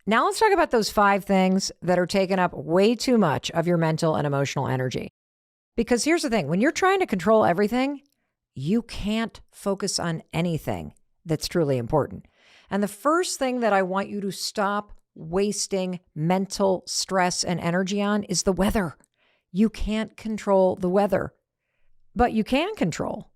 Now let's talk about those 5 things that are taking up way too much of your mental and emotional energy. Because here's the thing, when you're trying to control everything, you can't focus on anything that's truly important. And the first thing that I want you to stop wasting mental stress and energy on is the weather. You can't control the weather, but you can control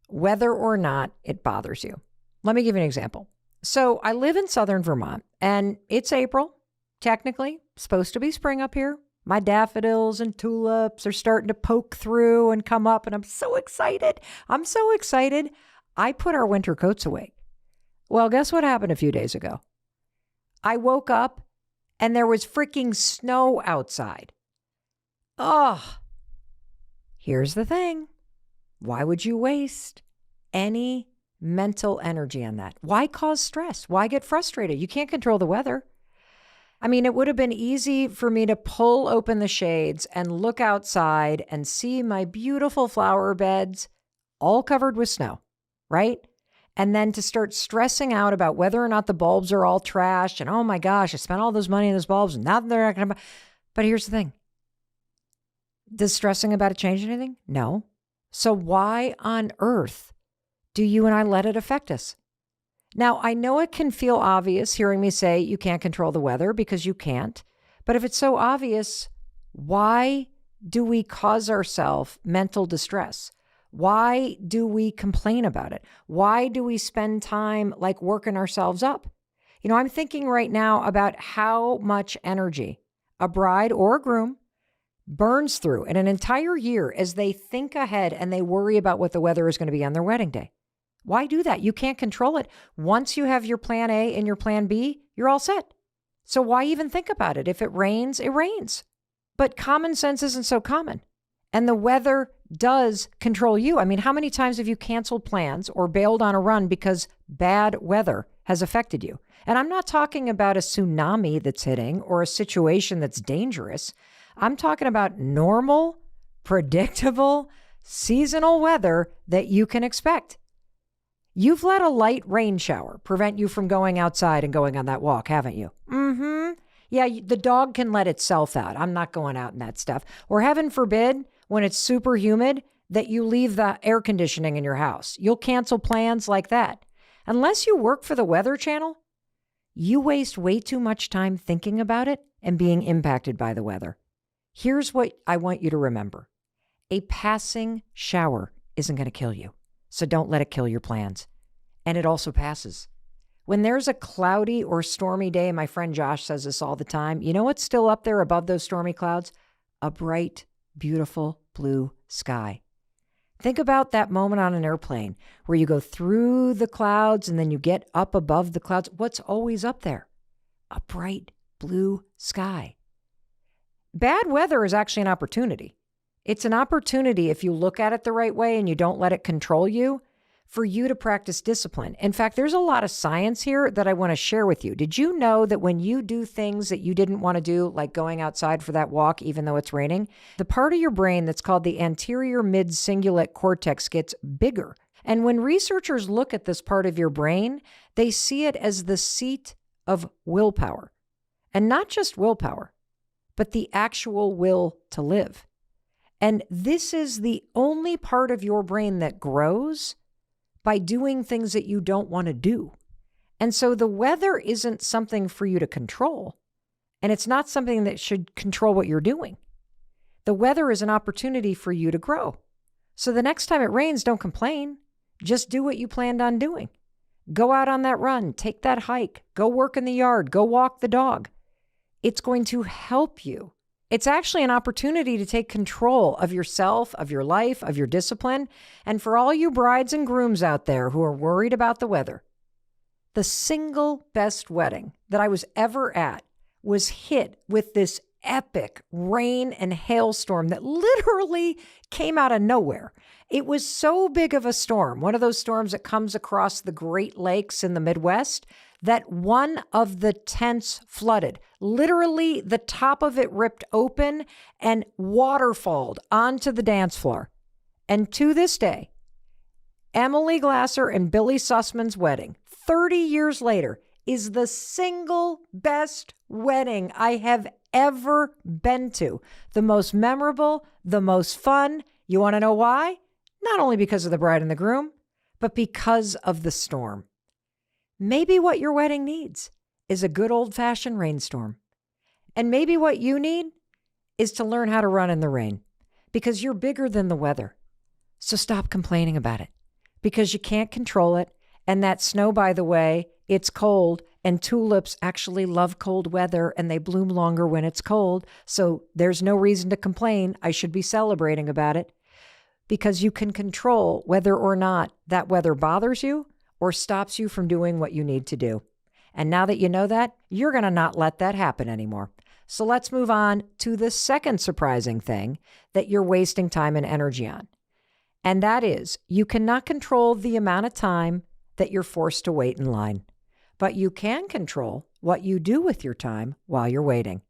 whether or not it bothers you. Let me give you an example. So I live in southern Vermont and it's April, technically, supposed to be spring up here. My daffodils and tulips are starting to poke through and come up and I'm so excited. I put our winter coats away. Well, guess what happened a few days ago? I woke up and there was freaking snow outside. Oh, here's the thing. Why would you waste any mental energy on that? Why cause stress? Why get frustrated? You can't control the weather. I mean, it would have been easy for me to pull open the shades and look outside and see my beautiful flower beds all covered with snow, right? And then to start stressing out about whether or not the bulbs are all trashed and, oh my gosh, I spent all this money on those bulbs and now they're not going to. But here's the thing. Does stressing about it change anything? No. So why on earth do you and I let it affect us? Now, I know it can feel obvious hearing me say you can't control the weather because you can't. But if it's so obvious, why do we cause ourselves mental distress? Why do we complain about it? Why do we spend time like working ourselves up? You know, I'm thinking right now about how much energy a bride or a groom burns through in an entire year as they think ahead and they worry about what the weather is going to be on their wedding day. Why do that? You can't control it. Once you have your plan A and your plan B, you're all set. So why even think about it? If it rains, it rains. But common sense isn't so common. And the weather does control you. I mean, how many times have you canceled plans or bailed on a run because bad weather has affected you? And I'm not talking about a tsunami that's hitting or a situation that's dangerous. I'm talking about normal, predictable, seasonal weather that you can expect. You've let a light rain shower prevent you from going outside and going on that walk, haven't you? Mm-hmm. Yeah, the dog can let itself out. I'm not going out in that stuff. Or heaven forbid, when it's super humid, that you leave the air conditioning in your house. You'll cancel plans like that. Unless you work for the Weather Channel, you waste way too much time thinking about it and being impacted by the weather. Here's what I want you to remember. A passing shower isn't going to kill you. So don't let it kill your plans. And it also passes. When there's a cloudy or stormy day, my friend Josh says this all the time, you know what's still up there above those stormy clouds? A bright, beautiful blue sky. Think about that moment on an airplane where you go through the clouds and then you get up above the clouds. What's always up there? A bright blue sky. Bad weather is actually an opportunity. It's an opportunity, if you look at it the right way and you don't let it control you, for you to practice discipline. In fact, there's a lot of science here that I want to share with you. Did you know that when you do things that you didn't want to do, like going outside for that walk, even though it's raining, the part of your brain that's called the anterior mid-cingulate cortex gets bigger. And when researchers look at this part of your brain, they see it as the seat of willpower. And not just willpower, but the actual will to live. And this is the only part of your brain that grows by doing things that you don't want to do. And so the weather isn't something for you to control, and it's not something that should control what you're doing. The weather is an opportunity for you to grow. So the next time it rains, don't complain. Just do what you planned on doing. Go out on that run, take that hike, go work in the yard, go walk the dog. It's going to help you. It's actually an opportunity to take control of yourself, of your life, of your discipline. And for all you brides and grooms out there who are worried about the weather, the single best wedding that I was ever at was hit with this epic rain and hailstorm that literally came out of nowhere. It was so big of a storm, one of those storms that comes across the Great Lakes in the Midwest, that one of the tents flooded. Literally, the top of it ripped open and waterfalled onto the dance floor. And to this day, Emily Glasser and Billy Sussman's wedding, 30 years later, is the single best wedding I have ever been to. The most memorable, the most fun. You want to know why? Not only because of the bride and the groom, but because of the storm. Maybe what your wedding needs is a good old-fashioned rainstorm. And maybe what you need is to learn how to run in the rain, because you're bigger than the weather. So stop complaining about it, because you can't control it. And that snow, by the way, it's cold, and tulips actually love cold weather, and they bloom longer when it's cold. So there's no reason to complain. I should be celebrating about it, because you can control whether or not that weather bothers you or stops you from doing what you need to do. And now that you know that, you're going to not let that happen anymore. So let's move on to the second surprising thing that you're wasting time and energy on. And that is, you cannot control the amount of time that you're forced to wait in line, but you can control what you do with your time while you're waiting.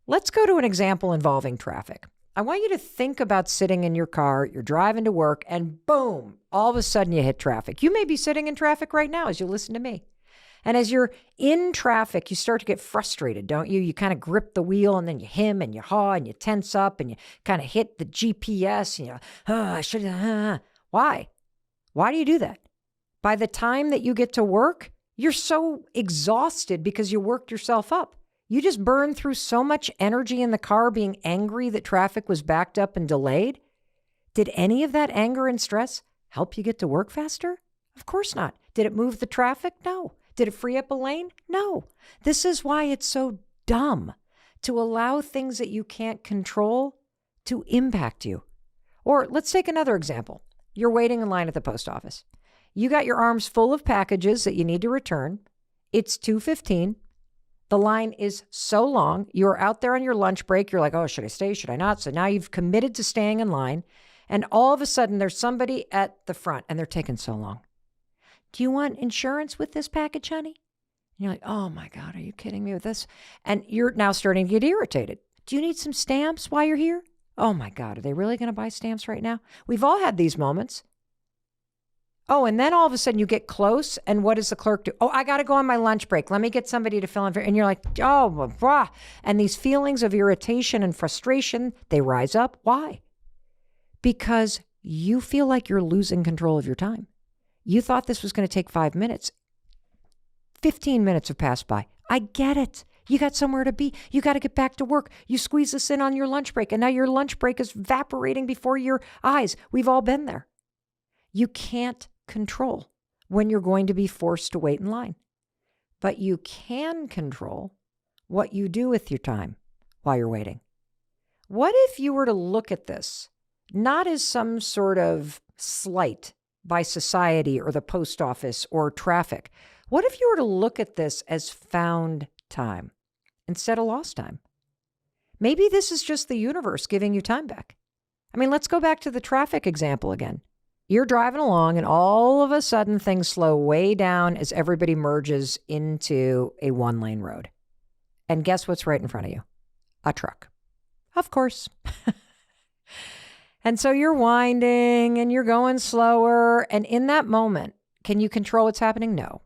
Let's go to an example involving traffic. I want you to think about sitting in your car, you're driving to work, and boom, all of a sudden you hit traffic. You may be sitting in traffic right now as you listen to me. And as you're in traffic, you start to get frustrated, don't you? You kind of grip the wheel, and then you hem and you haw and you tense up and you kind of hit the GPS. And I should. Why? Why do you do that? By the time that you get to work, you're so exhausted because you worked yourself up. You just burned through so much energy in the car being angry that traffic was backed up and delayed. Did any of that anger and stress help you get to work faster? Of course not. Did it move the traffic? No. Did it free up a lane? No. This is why it's so dumb to allow things that you can't control to impact you. Or let's take another example. You're waiting in line at the post office. You got your arms full of packages that you need to return. It's 2:15. The line is so long. You're out there on your lunch break. You're like, oh, should I stay? Should I not? So now you've committed to staying in line. And all of a sudden, there's somebody at the front, and they're taking so long. Do you want insurance with this package, honey? And you're like, oh my God, are you kidding me with this? And you're now starting to get irritated. Do you need some stamps while you're here? Oh my God, are they really going to buy stamps right now? We've all had these moments. Oh, and then all of a sudden you get close, and what does the clerk do? Oh, I got to go on my lunch break. Let me get somebody to fill in for, and you're like, oh, blah, blah. And these feelings of irritation and frustration, they rise up. Why? Because you feel like you're losing control of your time. You thought this was going to take 5 minutes. 15 minutes have passed by. I get it. You got somewhere to be. You got to get back to work. You squeeze this in on your lunch break, and now your lunch break is evaporating before your eyes. We've all been there. You can't control when you're going to be forced to wait in line, but you can control what you do with your time while you're waiting. What if you were to look at this not as some sort of slight by society or the post office or traffic? What if you were to look at this as found time instead of lost time? Maybe this is just the universe giving you time back. I mean, let's go back to the traffic example again. You're driving along, and all of a sudden things slow way down as everybody merges into a one-lane road. And guess what's right in front of you? A truck. Of course. And so you're winding and you're going slower. And in that moment, can you control what's happening? No.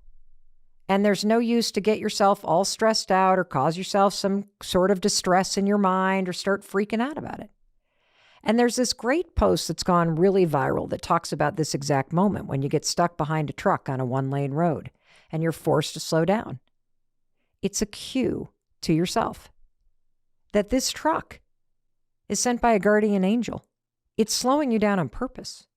And there's no use to get yourself all stressed out or cause yourself some sort of distress in your mind or start freaking out about it. And there's this great post that's gone really viral that talks about this exact moment when you get stuck behind a truck on a one-lane road and you're forced to slow down. It's a cue to yourself that this truck is sent by a guardian angel. It's slowing you down on purpose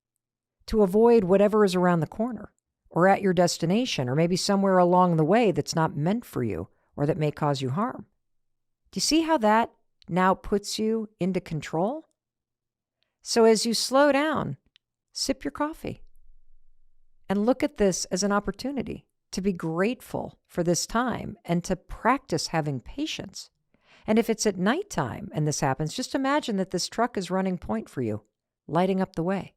to avoid whatever is around the corner or at your destination or maybe somewhere along the way that's not meant for you or that may cause you harm. Do you see how that now puts you into control? So as you slow down, sip your coffee and look at this as an opportunity to be grateful for this time and to practice having patience. And if it's at nighttime and this happens, just imagine that this truck is running point for you, lighting up the way.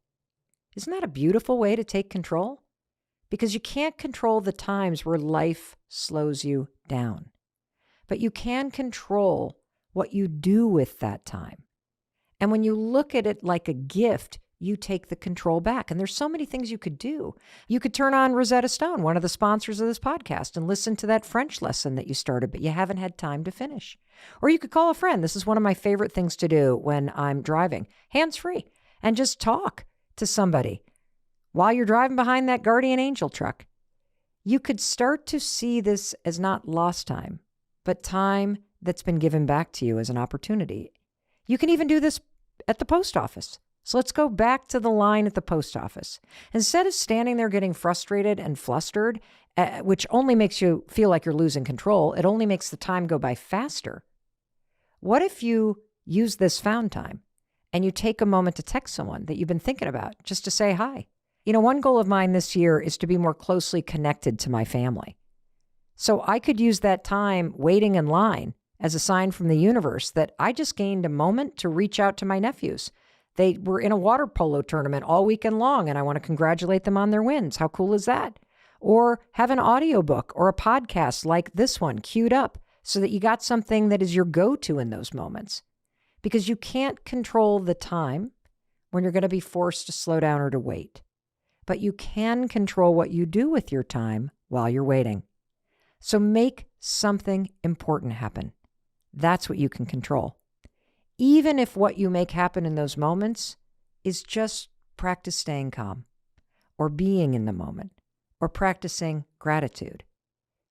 Isn't that a beautiful way to take control? Because you can't control the times where life slows you down, but you can control what you do with that time. And when you look at it like a gift, you take the control back. And there's so many things you could do. You could turn on Rosetta Stone, one of the sponsors of this podcast, and listen to that French lesson that you started, but you haven't had time to finish. Or you could call a friend. This is one of my favorite things to do when I'm driving, hands-free, and just talk to somebody while you're driving behind that guardian angel truck. You could start to see this as not lost time, but time that's been given back to you as an opportunity. You can even do this at the post office. So let's go back to the line at the post office. Instead of standing there getting frustrated and flustered, which only makes you feel like you're losing control, it only makes the time go by faster. What if you use this found time and you take a moment to text someone that you've been thinking about just to say hi? You know, one goal of mine this year is to be more closely connected to my family. So I could use that time waiting in line as a sign from the universe that I just gained a moment to reach out to my nephews. They were in a water polo tournament all weekend long, and I want to congratulate them on their wins. How cool is that? Or have an audiobook or a podcast like this one queued up so that you got something that is your go-to in those moments. Because you can't control the time when you're going to be forced to slow down or to wait. But you can control what you do with your time while you're waiting. So make something important happen. That's what you can control. Even if what you make happen in those moments is just practice staying calm or being in the moment or practicing gratitude.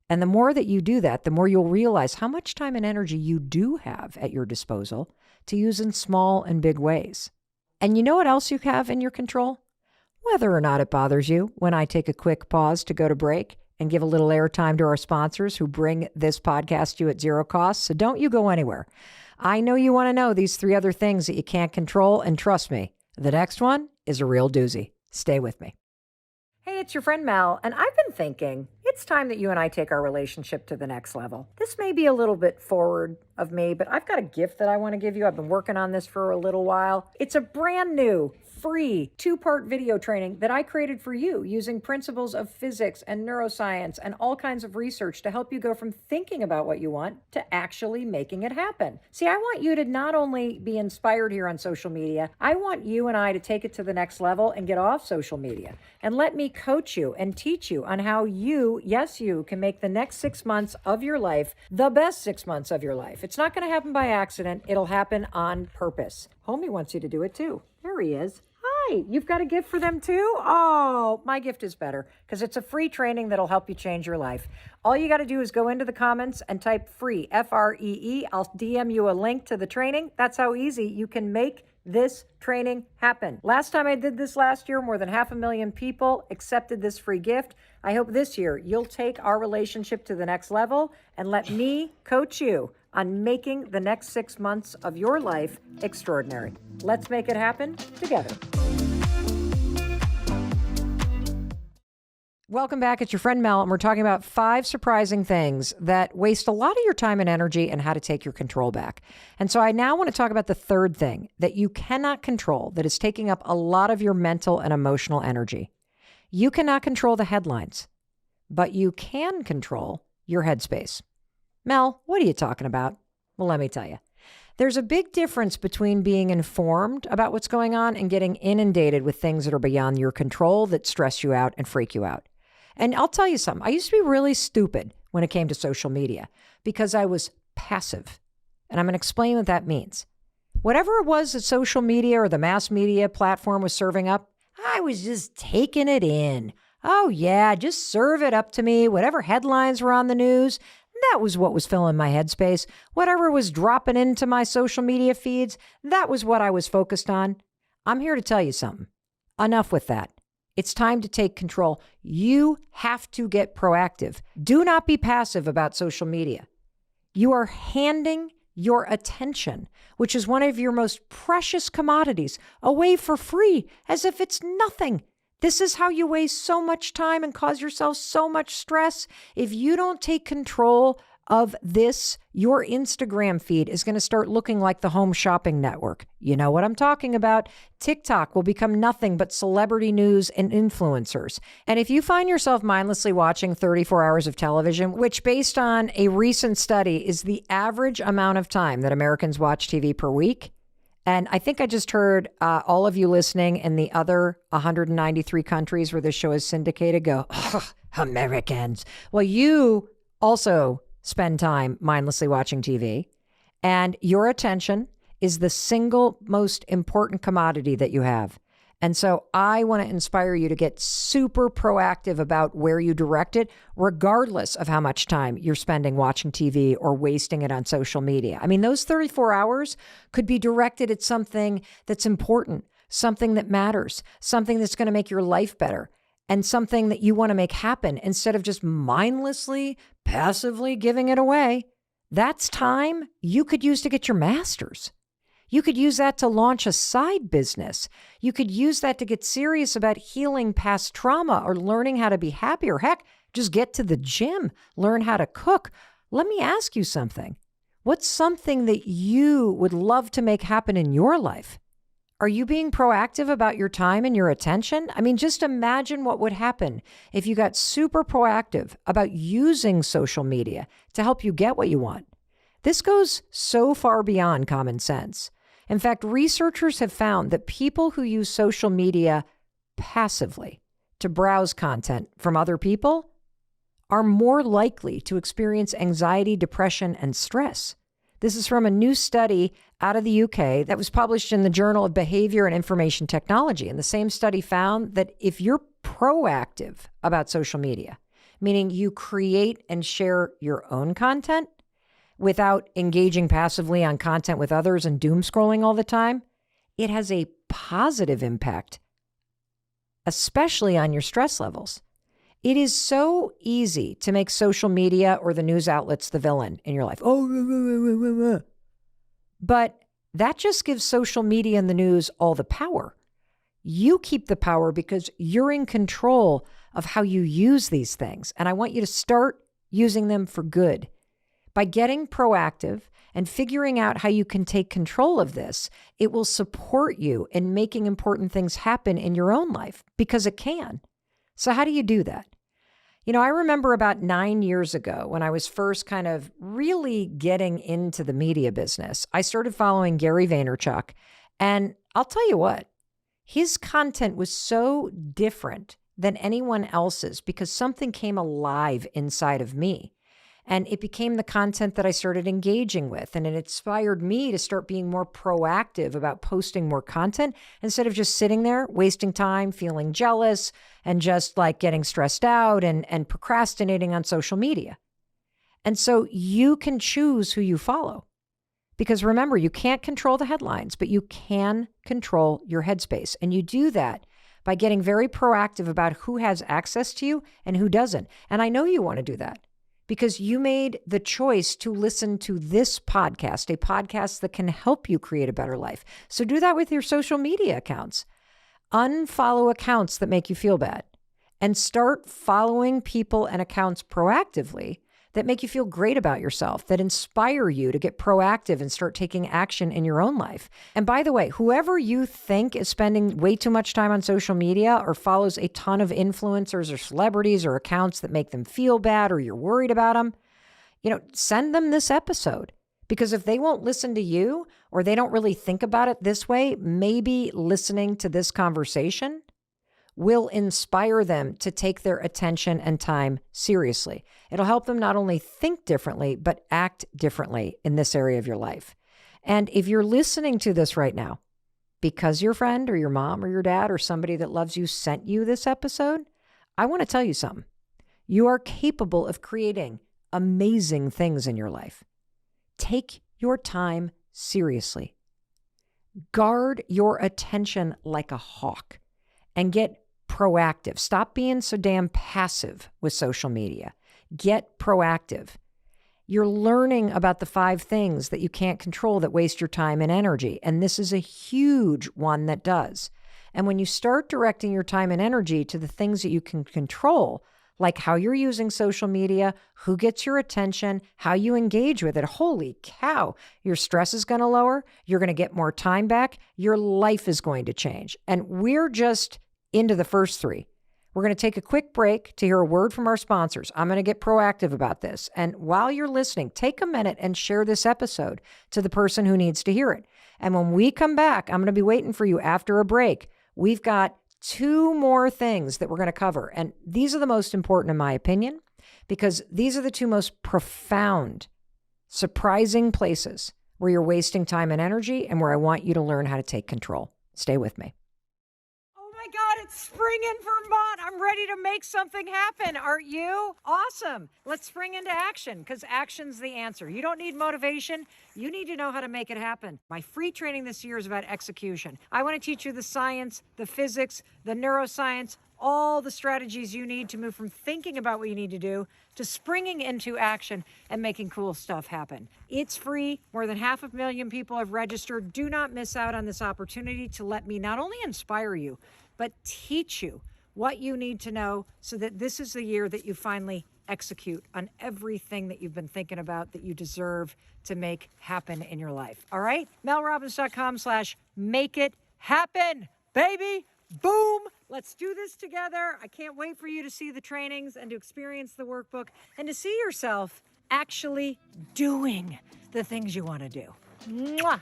And the more that you do that, the more you'll realize how much time and energy you do have at your disposal to use in small and big ways. And you know what else you have in your control? Whether or not it bothers you when I take a quick pause to go to break and give a little airtime to our sponsors who bring this podcast to you at zero cost. So don't you go anywhere. I know you want to know these 3 other things that you can't control, and trust me, the next one is a real doozy. Stay with me. Hey, it's your friend Mel, and I've been thinking it's time that you and I take our relationship to the next level. This may be a little bit forward of me, but I've got a gift that I want to give you. I've been working on this for a little while. It's a brand new free 2-part video training that I created for you using principles of physics and neuroscience and all kinds of research to help you go from thinking about what you want to actually making it happen. See, I want you to not only be inspired here on social media, I want you and I to take it to the next level and get off social media and let me coach you and teach you on how you, yes, you can make the next 6 months of your life the best 6 months of your life. It's not going to happen by accident. It'll happen on purpose. Homie wants you to do it too. There he is. Hi, you've got a gift for them too? Oh, my gift is better because it's a free training that'll help you change your life. All you got to do is go into the comments and type free, F-R-E-E. I'll DM you a link to the training. That's how easy you can make this training happen. Last time I did this last year, more than 500,000 people accepted this free gift. I hope this year you'll take our relationship to the next level and let me coach you on making the next 6 months of your life extraordinary. Let's make it happen together. Welcome back. It's your friend Mel, and we're talking about 5 surprising things that waste a lot of your time and energy and how to take your control back. And so I now want to talk about the 3rd thing that you cannot control that is taking up a lot of your mental and emotional energy. You cannot control the headlines, but you can control your headspace. Mel, what are you talking about? Well, let me tell you. There's a big difference between being informed about what's going on and getting inundated with things that are beyond your control that stress you out and freak you out. And I'll tell you something. I used to be really stupid when it came to social media because I was passive. And I'm going to explain what that means. Whatever it was that social media or the mass media platform was serving up, I was just taking it in. Oh, yeah, just serve it up to me. Whatever headlines were on the news, that was what was filling my headspace. Whatever was dropping into my social media feeds, that was what I was focused on. I'm here to tell you something. Enough with that. It's time to take control. You have to get proactive. Do not be passive about social media. You are handing your attention, which is one of your most precious commodities, away for free as if it's nothing. This is how you waste so much time and cause yourself so much stress. If you don't take control of this, your Instagram feed is going to start looking like the Home Shopping Network. You know what I'm talking about. TikTok will become nothing but celebrity news and influencers. And if you find yourself mindlessly watching 34 hours of television, which based on a recent study is the average amount of time that Americans watch TV per week, And I think I just heard all of you listening in the other 193 countries where this show is syndicated go, "Ugh, Americans." Well, you also spend time mindlessly watching TV, and your attention is the single most important commodity that you have. And so I want to inspire you to get super proactive about where you direct it, regardless of how much time you're spending watching TV or wasting it on social media. I mean, those 34 hours could be directed at something that's important, something that matters, something that's going to make your life better, and something that you want to make happen instead of just mindlessly, passively giving it away. That's time you could use to get your master's. You could use that to launch a side business. You could use that to get serious about healing past trauma or learning how to be happier. Heck, just get to the gym, learn how to cook. Let me ask you something. What's something that you would love to make happen in your life? Are you being proactive about your time and your attention? I mean, just imagine what would happen if you got super proactive about using social media to help you get what you want. This goes so far beyond common sense. In fact, researchers have found that people who use social media passively to browse content from other people are more likely to experience anxiety, depression, and stress. This is from a new study out of the UK that was published in the Journal of Behavior and Information Technology. And the same study found that if you're proactive about social media, meaning you create and share your own content, without engaging passively on content with others and doom scrolling all the time, it has a positive impact, especially on your stress levels. It is so easy to make social media or the news outlets the villain in your life. But that just gives social media and the news all the power. You keep the power because you're in control of how you use these things. And I want you to start using them for good. By getting proactive and figuring out how you can take control of this, it will support you in making important things happen in your own life because it can. So how do you do that? You know, I remember about 9 years ago when I was first kind of really getting into the media business, I started following Gary Vaynerchuk. And I'll tell you what, his content was so different than anyone else's because something came alive inside of me. And it became the content that I started engaging with. And it inspired me to start being more proactive about posting more content instead of just sitting there, wasting time, feeling jealous, and just like getting stressed out and procrastinating on social media. And so you can choose who you follow. Because remember, you can't control the headlines, but you can control your headspace. And you do that by getting very proactive about who has access to you and who doesn't. And I know you want to do that, because you made the choice to listen to this podcast, a podcast that can help you create a better life. So do that with your social media accounts. Unfollow accounts that make you feel bad and start following people and accounts proactively that make you feel great about yourself, that inspire you to get proactive and start taking action in your own life. And by the way, whoever you think is spending way too much time on social media or follows a ton of influencers or celebrities or accounts that make them feel bad or you're worried about them, send them this episode. Because if they won't listen to you or they don't really think about it this way, maybe listening to this conversation will inspire them to take their attention and time seriously. It'll help them not only think differently, but act differently in this area of your life. And if you're listening to this right now, because your friend or your mom or your dad or somebody that loves you sent you this episode, I want to tell you something. You are capable of creating amazing things in your life. Take your time seriously. Guard your attention like a hawk and get proactive. Stop being so damn passive with social media. Get proactive. You're learning about the 5 things that you can't control that waste your time and energy. And this is a huge one that does. And when you start directing your time and energy to the things that you can control, like how you're using social media, who gets your attention, how you engage with it, holy cow, your stress is going to lower. You're going to get more time back. Your life is going to change. And we're just into the first 3. We're going to take a quick break to hear a word from our sponsors. I'm going to get proactive about this. And while you're listening, take a minute and share this episode to the person who needs to hear it. And when we come back, I'm going to be waiting for you after a break. We've got 2 more things that we're going to cover. And these are the most important in my opinion, because these are the 2 most profound, surprising places where you're wasting time and energy and where I want you to learn how to take control. Stay with me. Oh my God, it's spring in Vermont. I'm ready to make something happen. Aren't you? Awesome. Let's spring into action, because action's the answer. You don't need motivation. You need to know how to make it happen. My free training this year is about execution. I want to teach you the science, the physics, the neuroscience, all the strategies you need to move from thinking about what you need to do to springing into action and making cool stuff happen. It's free. More than 500,000 people have registered. Do not miss out on this opportunity to let me not only inspire you, but teach you what you need to know so that this is the year that you finally execute on everything that you've been thinking about that you deserve to make happen in your life. All right? melrobbins.com/make it happen, baby. Boom. Let's do this together. I can't wait for you to see the trainings and to experience the workbook and to see yourself actually doing the things you want to do. Mwah.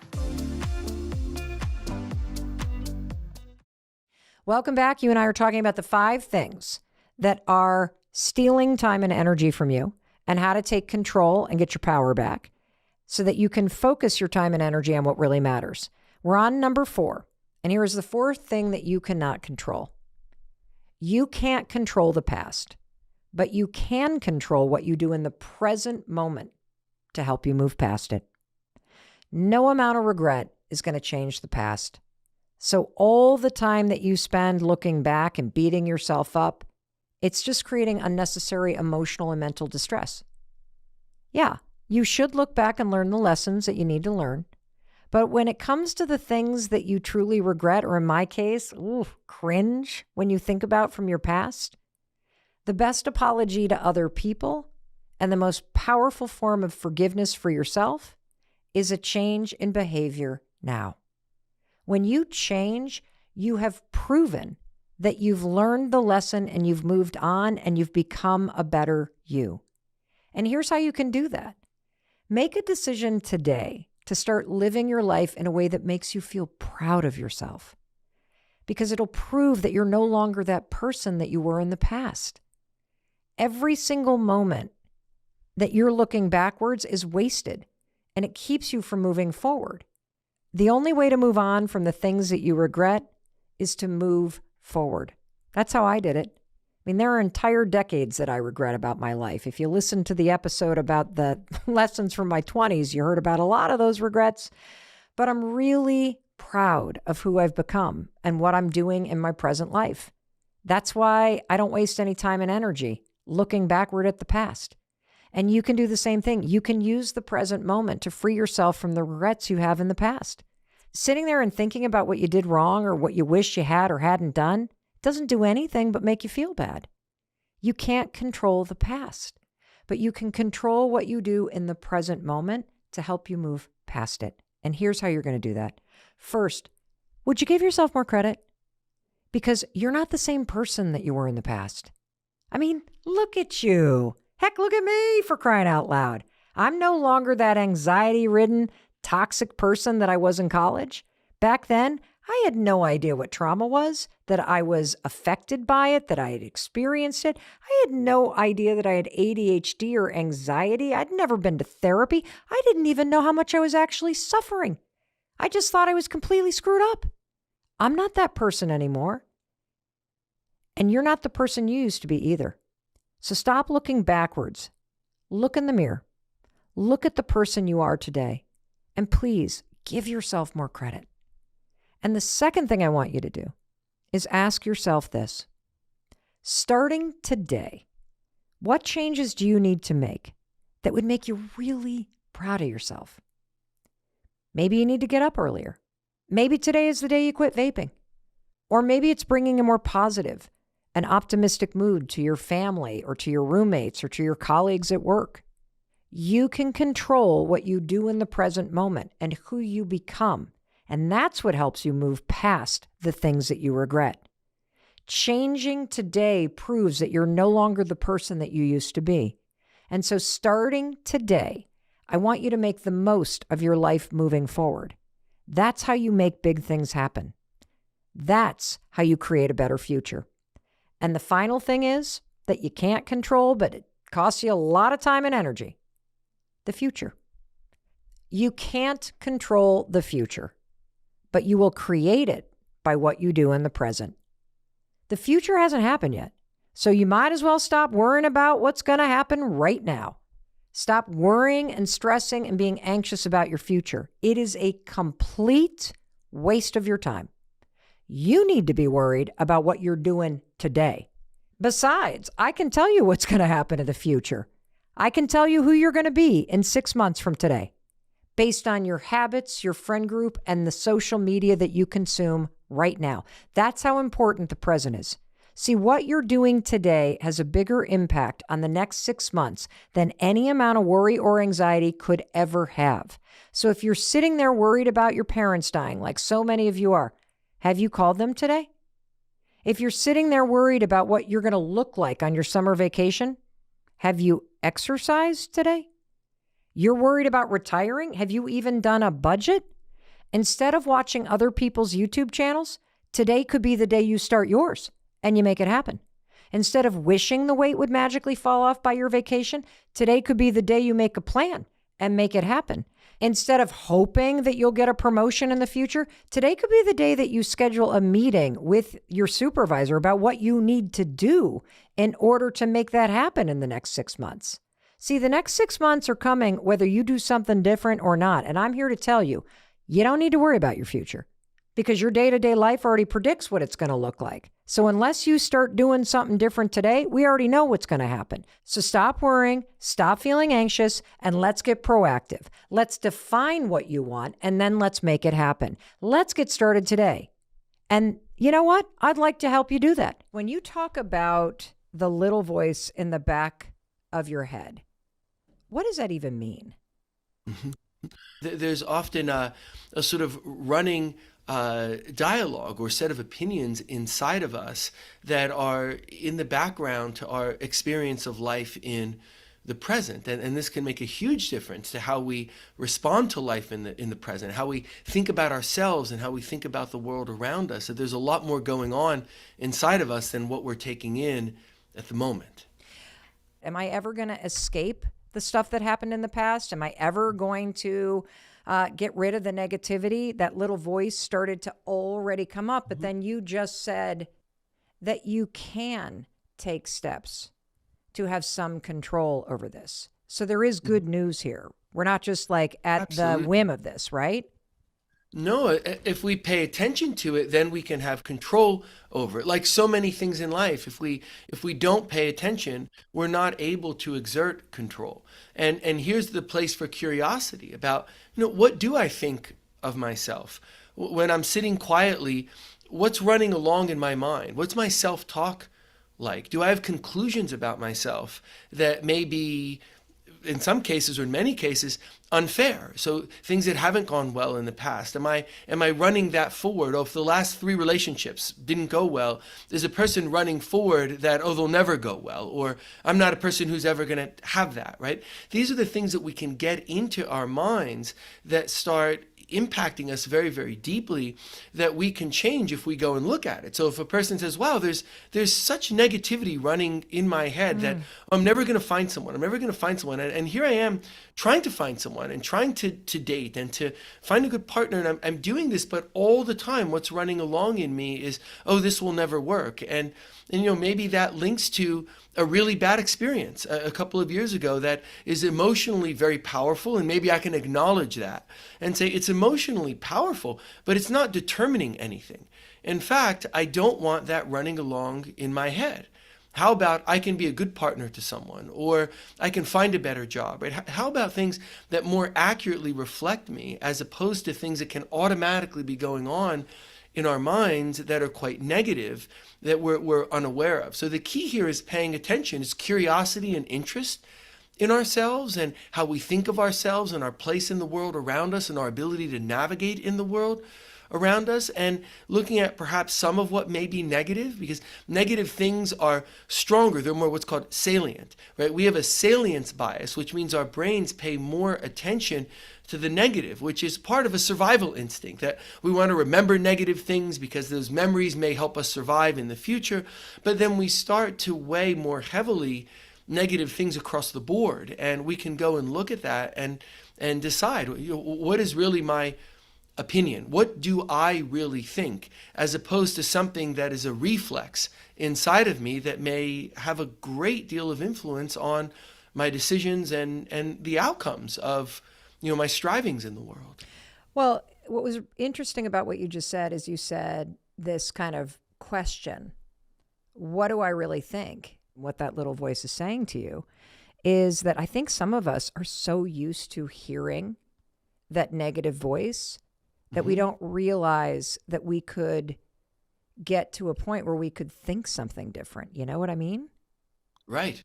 Welcome back. You and I are talking about the 5 things that are stealing time and energy from you and how to take control and get your power back so that you can focus your time and energy on what really matters. We're on number 4. And here is the 4th thing that you cannot control. You can't control the past, but you can control what you do in the present moment to help you move past it. No amount of regret is going to change the past. So all the time that you spend looking back and beating yourself up, it's just creating unnecessary emotional and mental distress. Yeah, you should look back and learn the lessons that you need to learn. But when it comes to the things that you truly regret, or in my case, cringe when you think about from your past, the best apology to other people and the most powerful form of forgiveness for yourself is a change in behavior now. When you change, you have proven that you've learned the lesson and you've moved on and you've become a better you. And here's how you can do that. Make a decision today to start living your life in a way that makes you feel proud of yourself, because it'll prove that you're no longer that person that you were in the past. Every single moment that you're looking backwards is wasted, and it keeps you from moving forward. The only way to move on from the things that you regret is to move forward. That's how I did it. I mean, there are entire decades that I regret about my life. If you listen to the episode about the lessons from my 20s, you heard about a lot of those regrets. But I'm really proud of who I've become and what I'm doing in my present life. That's why I don't waste any time and energy looking backward at the past. And you can do the same thing. You can use the present moment to free yourself from the regrets you have in the past. Sitting there and thinking about what you did wrong or what you wish you had or hadn't done doesn't do anything but make you feel bad. You can't control the past, but you can control what you do in the present moment to help you move past it. And here's how you're going to do that. First, would you give yourself more credit? Because you're not the same person that you were in the past. I mean, look at you. Heck, look at me, for crying out loud. I'm no longer that anxiety-ridden, toxic person that I was in college. Back then, I had no idea what trauma was, that I was affected by it, that I had experienced it. I had no idea that I had ADHD or anxiety. I'd never been to therapy. I didn't even know how much I was actually suffering. I just thought I was completely screwed up. I'm not that person anymore. And you're not the person you used to be either. So stop looking backwards. Look in the mirror. Look at the person you are today. And please give yourself more credit. And the second thing I want you to do is ask yourself this. Starting today, what changes do you need to make that would make you really proud of yourself? Maybe you need to get up earlier. Maybe today is the day you quit vaping. Or maybe it's bringing a more positive and optimistic mood to your family or to your roommates or to your colleagues at work. You can control what you do in the present moment and who you become. And that's what helps you move past the things that you regret. Changing today proves that you're no longer the person that you used to be. And so starting today, I want you to make the most of your life moving forward. That's how you make big things happen. That's how you create a better future. And the final thing is that you can't control, but it costs you a lot of time and energy. The future. You can't control the future, but you will create it by what you do in the present. The future hasn't happened yet, so you might as well stop worrying about what's going to happen right now. Stop worrying and stressing and being anxious about your future. It is a complete waste of your time. You need to be worried about what you're doing today. Besides, I can tell you what's going to happen in the future. I can tell you who you're going to be in 6 months from today, based on your habits, your friend group, and the social media that you consume right now. That's how important the present is. See, what you're doing today has a bigger impact on the next 6 months than any amount of worry or anxiety could ever have. So if you're sitting there worried about your parents dying, like so many of you are, have you called them today? If you're sitting there worried about what you're going to look like on your summer vacation, have you exercised today? You're worried about retiring? Have you even done a budget? Instead of watching other people's YouTube channels, today could be the day you start yours and you make it happen. Instead of wishing the weight would magically fall off by your vacation, today could be the day you make a plan and make it happen. Instead of hoping that you'll get a promotion in the future, today could be the day that you schedule a meeting with your supervisor about what you need to do in order to make that happen in the next 6 months. See, the next 6 months are coming whether you do something different or not. And I'm here to tell you, you don't need to worry about your future because your day-to-day life already predicts what it's going to look like. So unless you start doing something different today, we already know what's going to happen. So stop worrying, stop feeling anxious, and let's get proactive. Let's define what you want, and then let's make it happen. Let's get started today. And you know what? I'd like to help you do that. When you talk about the little voice in the back of your head, what does that even mean? There's often a sort of running dialogue or set of opinions inside of us that are in the background to our experience of life in the present. And this can make a huge difference to how we respond to life in the present, how we think about ourselves and how we think about the world around us. So there's a lot more going on inside of us than what we're taking in at the moment. Am I ever going to escape the stuff that happened in the past? Am I ever going to get rid of the negativity? That little voice started to already come up, but then you just said that you can take steps to have some control over this. So there is good news here. We're not just like at Absolutely. the whim of this, right? No, if we pay attention to it, then we can have control over it. Like so many things in life, if we don't pay attention, we're not able to exert control. And here's the place for curiosity about, what do I think of myself? When I'm sitting quietly, what's running along in my mind? What's my self-talk like? Do I have conclusions about myself that may be, in some cases or in many cases, unfair? So things that haven't gone well in the past, am I running that forward? Oh, if the last 3 relationships didn't go well, there's a person running forward that, they'll never go well, or I'm not a person who's ever going to have that, right? These are the things that we can get into our minds that start impacting us very, very deeply, that we can change if we go and look at it. So if a person says, wow, there's such negativity running in my head that I'm never going to find someone. And here I am trying to find someone and trying to date and to find a good partner. And I'm doing this, but all the time what's running along in me is, this will never work. And maybe that links to a really bad experience a couple of years ago that is emotionally very powerful. And maybe I can acknowledge that and say it's emotionally powerful, but it's not determining anything. In fact, I don't want that running along in my head. How about I can be a good partner to someone, or I can find a better job, right? How about things that more accurately reflect me as opposed to things that can automatically be going on in our minds that are quite negative that we're unaware of? So the key here is paying attention, is curiosity and interest in ourselves and how we think of ourselves and our place in the world around us and our ability to navigate in the world around us and looking at perhaps some of what may be negative, because negative things are stronger. They're more what's called salient, right? We have a salience bias, which means our brains pay more attention to the negative, which is part of a survival instinct, that we want to remember negative things because those memories may help us survive in the future. But then we start to weigh more heavily negative things across the board, and we can go and look at that and decide, what is really my opinion? What do I really think? As opposed to something that is a reflex inside of me that may have a great deal of influence on my decisions and the outcomes of my strivings in the world. Well, what was interesting about what you just said is you said this kind of question, what do I really think? What that little voice is saying to you is that I think some of us are so used to hearing that negative voice that we don't realize that we could get to a point where we could think something different. You know what I mean? Right.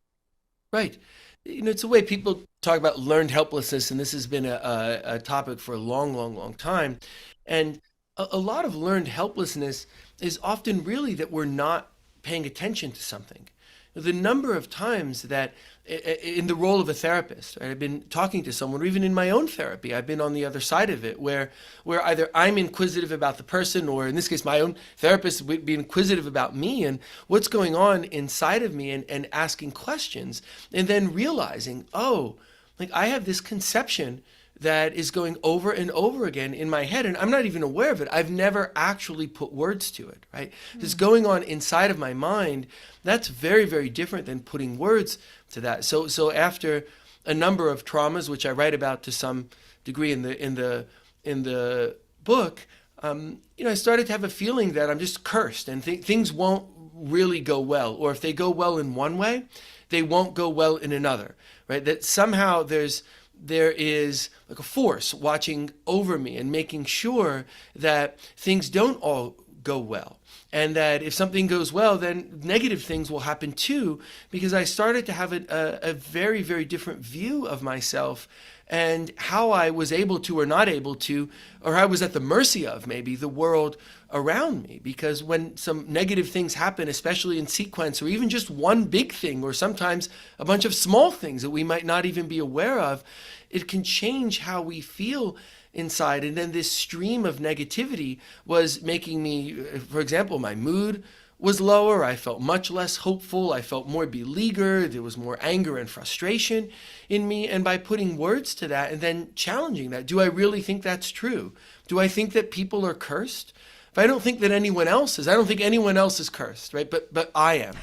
Right. It's a way people talk about learned helplessness, and this has been a topic for a long, long, long time. And a lot of learned helplessness is often really that we're not paying attention to something. The number of times that in the role of a therapist, right, I've been talking to someone, or even in my own therapy, I've been on the other side of it, where either I'm inquisitive about the person, or in this case, my own therapist would be inquisitive about me and what's going on inside of me, and asking questions, and then realizing, oh, like I have this conception that is going over and over again in my head, and I'm not even aware of it. I've never actually put words to it, right? This going on inside of my mind, that's very, very different than putting words to that. So after a number of traumas, which I write about to some degree in the book, I started to have a feeling that I'm just cursed, and things won't really go well, or if they go well in one way, they won't go well in another, right? That somehow there is like a force watching over me and making sure that things don't all go well. And that if something goes well, then negative things will happen too, because I started to have a very, very different view of myself and how I was able to or not able to, or I was at the mercy of maybe the world around me. Because when some negative things happen, especially in sequence, or even just one big thing, or sometimes a bunch of small things that we might not even be aware of, it can change how we feel inside. And then this stream of negativity was making me, for example, my mood was lower. I felt much less hopeful. I felt more beleaguered. There was more anger and frustration in me. And by putting words to that and then challenging that, do I really think that's true? Do I think that people are cursed? If I don't think that anyone else is, I don't think anyone else is cursed, right? But I am.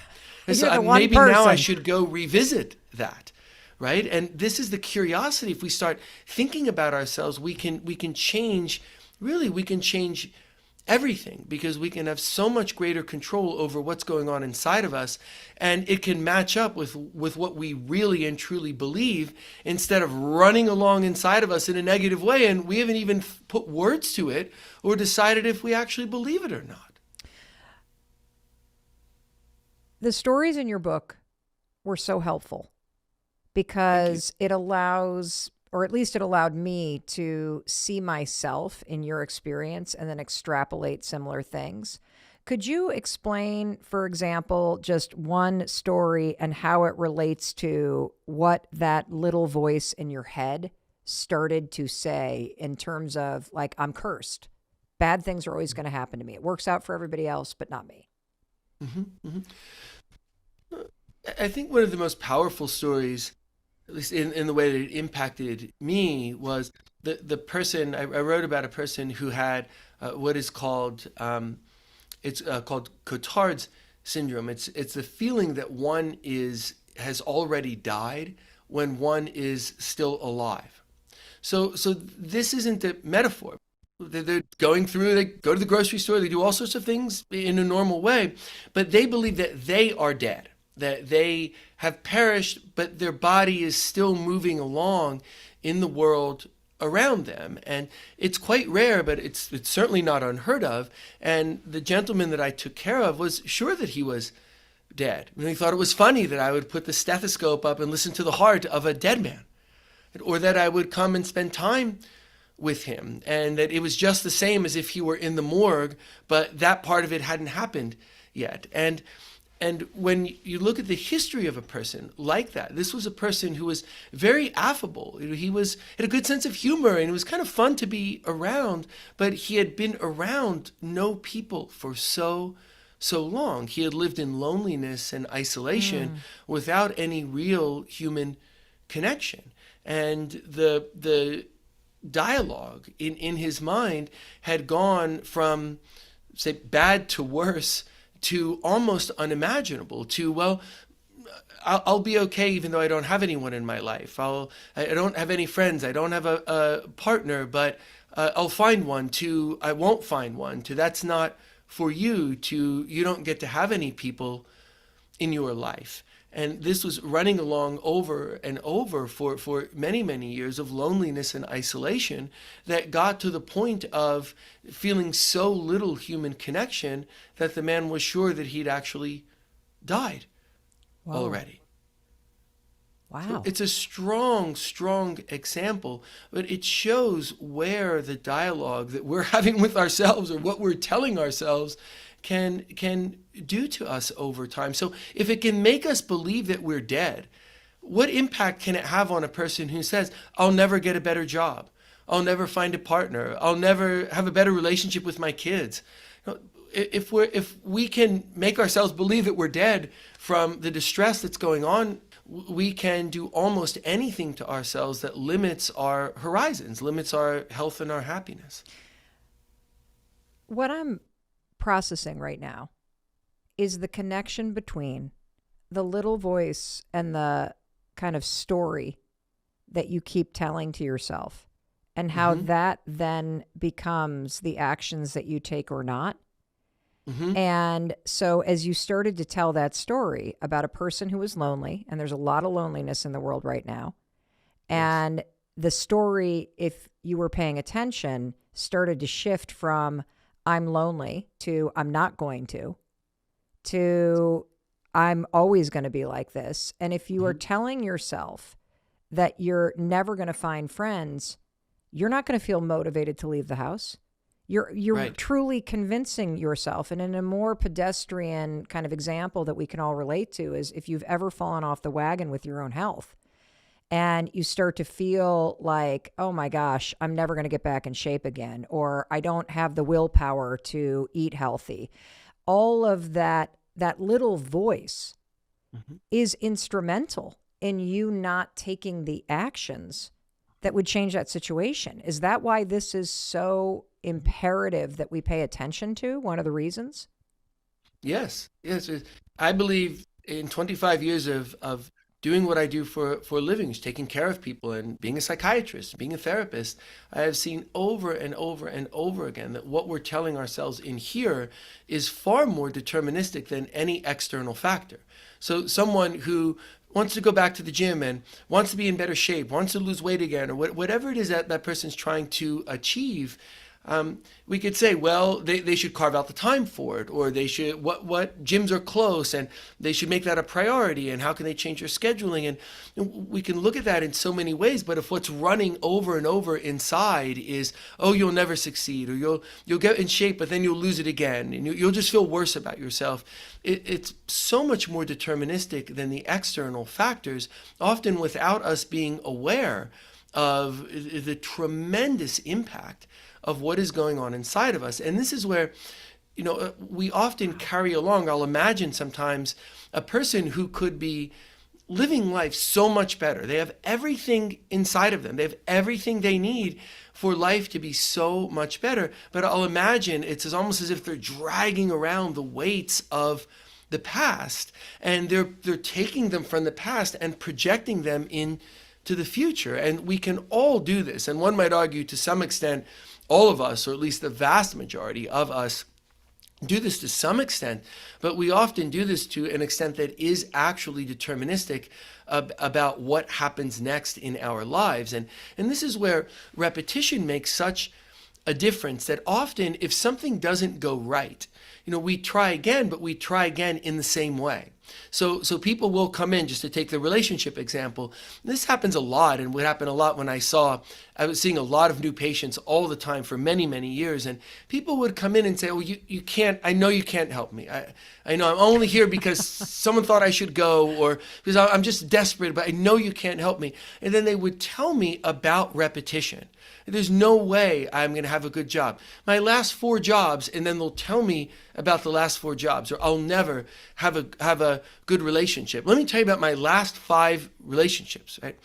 And so maybe now I should go revisit that. Right? And this is the curiosity. If we start thinking about ourselves, we can change, really, we can change everything, because we can have so much greater control over what's going on inside of us, and it can match up with what we really and truly believe, instead of running along inside of us in a negative way, and we haven't even put words to it or decided if we actually believe it or not. The stories in your book were so helpful, because it allows, or at least it allowed me to see myself in your experience and then extrapolate similar things. Could you explain, for example, just one story and how it relates to what that little voice in your head started to say in terms of, like, I'm cursed. Bad things are always going to happen to me. It works out for everybody else, but not me. Mm-hmm, mm-hmm. I think one of the most powerful stories, at least in the way that it impacted me, was the person. I wrote about a person who had what is called called Cotard's syndrome. It's the feeling that one has already died when one is still alive. So this isn't a metaphor. They're going through, they go to the grocery store, they do all sorts of things in a normal way, but they believe that they are dead, that they have perished, but their body is still moving along in the world around them. And it's quite rare, but it's certainly not unheard of. And the gentleman that I took care of was sure that he was dead. And he thought it was funny that I would put the stethoscope up and listen to the heart of a dead man, or that I would come and spend time with him, and that it was just the same as if he were in the morgue, but that part of it hadn't happened yet. And when you look at the history of a person like that, this was a person who was very affable. He had a good sense of humor, and it was kind of fun to be around, but he had been around no people for so long. He had lived in loneliness and isolation without any real human connection. And the dialogue in his mind had gone from, say, bad to worse to almost unimaginable, to, well, I'll be okay even though I don't have anyone in my life. I don't have any friends. I don't have a partner, but I'll find one, to I won't find one, to that's not for you, to you don't get to have any people in your life. And this was running along over and over for many, many years of loneliness and isolation that got to the point of feeling so little human connection that the man was sure that he'd actually died already. Wow. So it's a strong, strong example, but it shows where the dialogue that we're having with ourselves, or what we're telling ourselves, can do to us over time. So if it can make us believe that we're dead, what impact can it have on a person who says, I'll never get a better job, I'll never find a partner, I'll never have a better relationship with my kids? If we can make ourselves believe that we're dead from the distress that's going on, we can do almost anything to ourselves that limits our horizons, limits our health and our happiness. What I'm processing right now is the connection between the little voice and the kind of story that you keep telling to yourself, and how that then becomes the actions that you take or not. And so as you started to tell that story about a person who was lonely, and there's a lot of loneliness in the world right now, and the story, if you were paying attention, started to shift from I'm lonely to I'm not going to I'm always going to be like this. And if you are telling yourself that you're never going to find friends, you're not going to feel motivated to leave the house. You're Right. truly convincing yourself. And in a more pedestrian kind of example that we can all relate to is if you've ever fallen off the wagon with your own health, and you start to feel like, oh my gosh, I'm never going to get back in shape again, or I don't have the willpower to eat healthy. All of that little voice is instrumental in you not taking the actions that would change that situation. Is that why this is so imperative that we pay attention to? One of the reasons? Yes. I believe in 25 years of doing what I do for a living, is taking care of people and being a psychiatrist, being a therapist, I have seen over and over and over again that what we're telling ourselves in here is far more deterministic than any external factor. So someone who wants to go back to the gym and wants to be in better shape, wants to lose weight again, or whatever it is that person's trying to achieve, we could say, well, they should carve out the time for it, or they should, what gyms are close, and they should make that a priority, and how can they change their scheduling? And we can look at that in so many ways, but if what's running over and over inside is, oh, you'll never succeed, or you'll get in shape, but then you'll lose it again, and you'll just feel worse about yourself. It's so much more deterministic than the external factors, often without us being aware of the tremendous impact of what is going on inside of us. And this is where, we often carry along, I'll imagine sometimes, a person who could be living life so much better. They have everything inside of them. They have everything they need for life to be so much better. But I'll imagine it's almost as if they're dragging around the weights of the past, and they're taking them from the past and projecting them into the future. And we can all do this. And one might argue, to some extent, all of us, or at least the vast majority of us, do this to some extent, but we often do this to an extent that is actually deterministic about what happens next in our lives. And this is where repetition makes such a difference, that often if something doesn't go right, we try again, but we try again in the same way. So people will come in, just to take the relationship example. This happens a lot, and would happen a lot when I was seeing a lot of new patients all the time for many, many years. And people would come in and say, "Oh, you can't, I know you can't help me. I know I'm only here because someone thought I should go, or because I'm just desperate, but I know you can't help me." And then they would tell me about repetition. There's no way I'm going to have a good job. My last 4 jobs, and then they'll tell me about the last 4 jobs, or I'll never have a good relationship. Let me tell you about my last 5 relationships, right?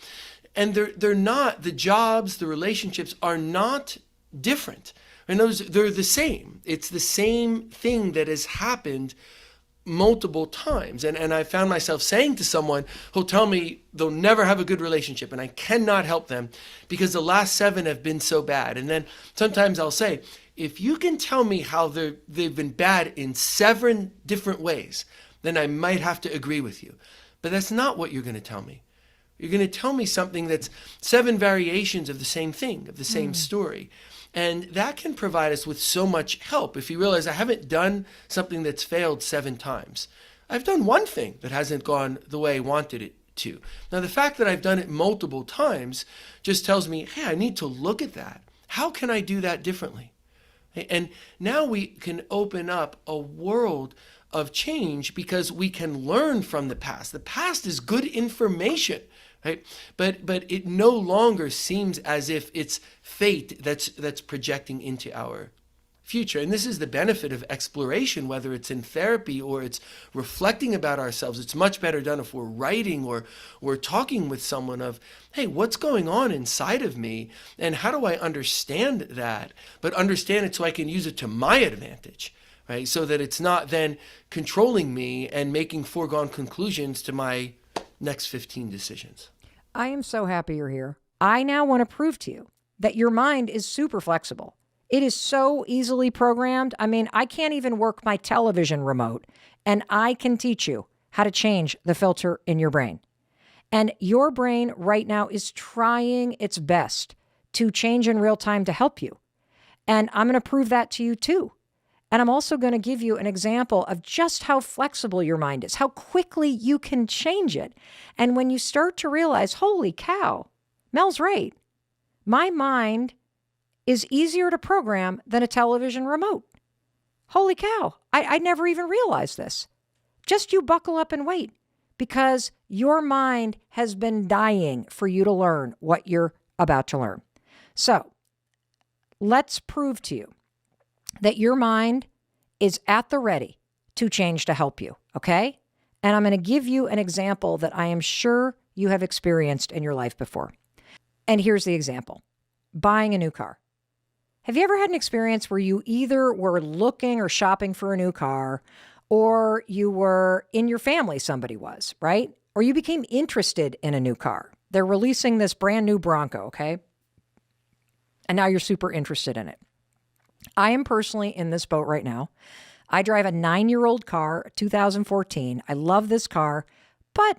And they're not, the jobs, the relationships are not different. And they're the same. It's the same thing that has happened multiple times. And I found myself saying to someone who'll tell me they'll never have a good relationship and I cannot help them because the last 7 have been so bad. And then sometimes I'll say, if you can tell me how they've been bad in 7 different ways, then I might have to agree with you. But that's not what you're going to tell me. You're going to tell me something that's 7 variations of the same thing, of the same story. And that can provide us with so much help. If you realize I haven't done something that's failed 7 times. I've done one thing that hasn't gone the way I wanted it to. Now, the fact that I've done it multiple times just tells me, hey, I need to look at that. How can I do that differently? And now we can open up a world of change because we can learn from the past. The past is good information. Right? But it no longer seems as if it's fate that's projecting into our future. And this is the benefit of exploration, whether it's in therapy or it's reflecting about ourselves. It's much better done if we're writing or we're talking with someone of, hey, what's going on inside of me? And how do I understand that? But understand it so I can use it to my advantage, right? So that it's not then controlling me and making foregone conclusions to my next 15 decisions. I am so happy you're here. I now want to prove to you that your mind is super flexible. It is so easily programmed. I mean, I can't even work my television remote, and I can teach you how to change the filter in your brain. And your brain right now is trying its best to change in real time to help you. And I'm going to prove that to you too. And I'm also going to give you an example of just how flexible your mind is, how quickly you can change it. And when you start to realize, holy cow, Mel's right. My mind is easier to program than a television remote. Holy cow, I never even realized this. Just you buckle up and wait, because your mind has been dying for you to learn what you're about to learn. So let's prove to you that your mind is at the ready to change to help you, okay? And I'm going to give you an example that I am sure you have experienced in your life before. And here's the example. Buying a new car. Have you ever had an experience where you either were looking or shopping for a new car, or you were in your family, somebody was, right? Or you became interested in a new car. They're releasing this brand new Bronco, okay? And now you're super interested in it. I am personally in this boat right now. I drive a 9-year-old car, 2014. I love this car, but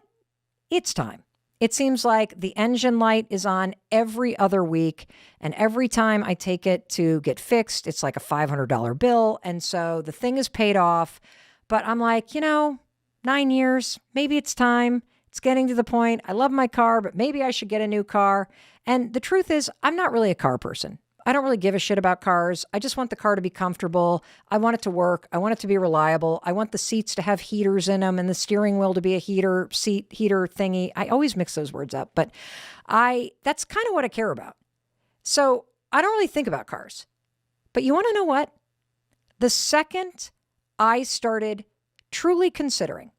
it's time. It seems like the engine light is on every other week, and every time I take it to get fixed, it's like a $500 bill, and so the thing is paid off, but I'm like, 9 years, maybe it's time. It's getting to the point. I love my car, but maybe I should get a new car. And the truth is, I'm not really a car person. I don't really give a shit about cars. I just want the car to be comfortable. I want it to work. I want it to be reliable. I want the seats to have heaters in them and the steering wheel to be a heater thingy. I always mix those words up, but that's kind of what I care about. So I don't really think about cars. But you want to know what? The second I started truly considering,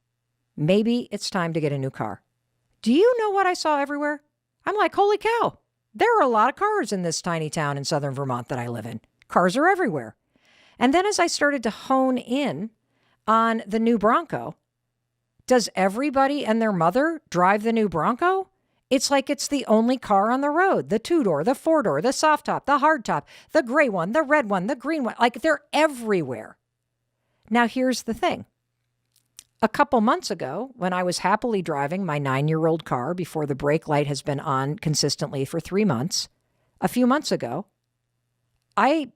maybe it's time to get a new car. Do you know what I saw everywhere? I'm like, holy cow. There are a lot of cars in this tiny town in southern Vermont that I live in. Cars are everywhere. And then as I started to hone in on the new Bronco, does everybody and their mother drive the new Bronco? It's like it's the only car on the road. The 2-door, the 4-door, the soft top, the hard top, the gray one, the red one, the green one. Like they're everywhere. Now here's the thing. A couple months ago, when I was happily driving my 9-year-old car before the brake light has been on consistently for 3 months, a few months ago, I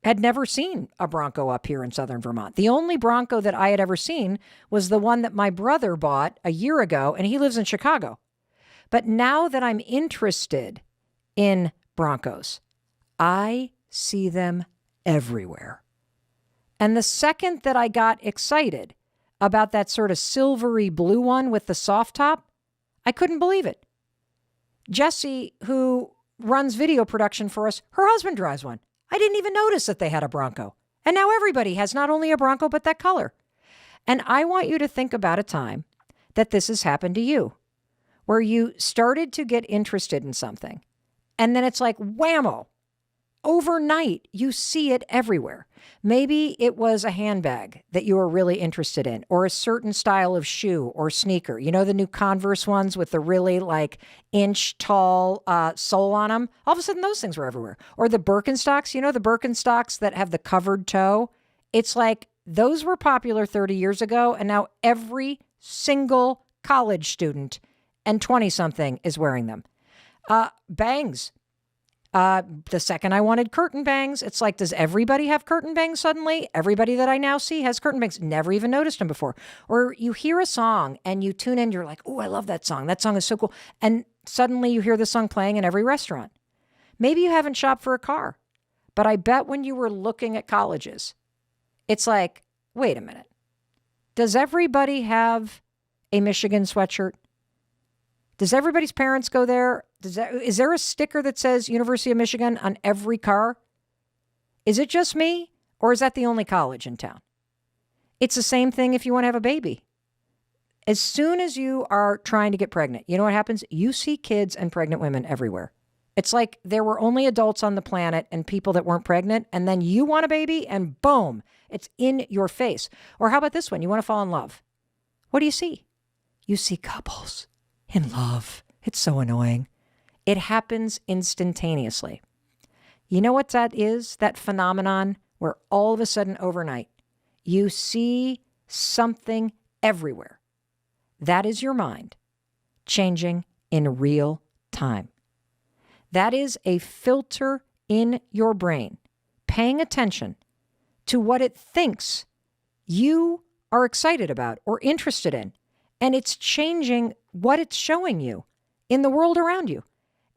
had never seen a Bronco up here in southern Vermont. The only Bronco that I had ever seen was the one that my brother bought a year ago, and he lives in Chicago. But now that I'm interested in Broncos, I see them everywhere. And the second that I got excited about that sort of silvery blue one with the soft top, I couldn't believe it. Jessie, who runs video production for us, her husband drives one. I didn't even notice that they had a Bronco. And now everybody has not only a Bronco, but that color. And I want you to think about a time that this has happened to you, where you started to get interested in something. And then it's like whammo. Overnight, you see it everywhere. Maybe it was a handbag that you were really interested in, or a certain style of shoe or sneaker. You know, the new Converse ones with the really like inch tall sole on them? All of a sudden, those things were everywhere. Or the Birkenstocks, you know, the Birkenstocks that have the covered toe. It's like those were popular 30 years ago, and now every single college student and 20-something is wearing them. Bangs. The second I wanted curtain bangs, it's like, does everybody have curtain bangs suddenly? Everybody that I now see has curtain bangs. Never even noticed them before. Or you hear a song and you tune in, you're like, oh, I love that song. That song is so cool. And suddenly you hear the song playing in every restaurant. Maybe you haven't shopped for a car, but I bet when you were looking at colleges, it's like, wait a minute. Does everybody have a Michigan sweatshirt? Does everybody's parents go there? Is there a sticker that says University of Michigan on every car? Is it just me, or is that the only college in town? It's the same thing if you want to have a baby. As soon as you are trying to get pregnant, you know what happens? You see kids and pregnant women everywhere. It's like there were only adults on the planet and people that weren't pregnant, and then you want a baby, and boom, it's in your face. Or how about this one? You want to fall in love. What do you see? You see couples in love. It's so annoying. It happens instantaneously. You know what that is? That phenomenon where all of a sudden overnight, you see something everywhere. That is your mind changing in real time. That is a filter in your brain, paying attention to what it thinks you are excited about or interested in. And it's changing what it's showing you in the world around you.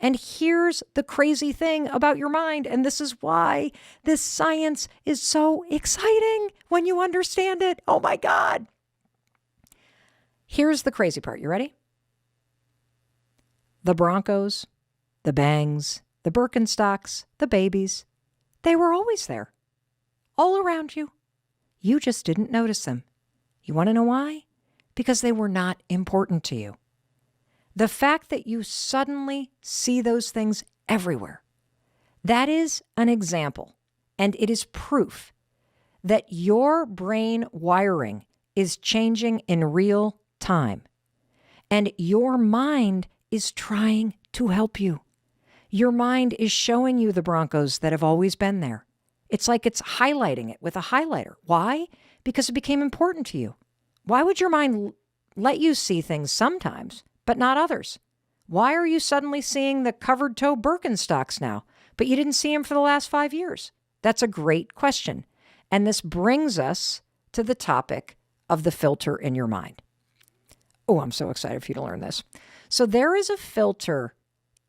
And here's the crazy thing about your mind, and this is why this science is so exciting when you understand it. Oh my God. Here's the crazy part. You ready? The Broncos, the bangs, the Birkenstocks, the babies, they were always there, all around you. You just didn't notice them. You want to know why? Because they were not important to you. The fact that you suddenly see those things everywhere, that is an example, and it is proof that your brain wiring is changing in real time, and your mind is trying to help you. Your mind is showing you the Broncos that have always been there. It's like it's highlighting it with a highlighter. Why? Because it became important to you. Why would your mind let you see things sometimes, but not others? Why are you suddenly seeing the covered toe Birkenstocks now, but you didn't see them for the last 5 years? That's a great question. And this brings us to the topic of the filter in your mind. Oh, I'm so excited for you to learn this. So there is a filter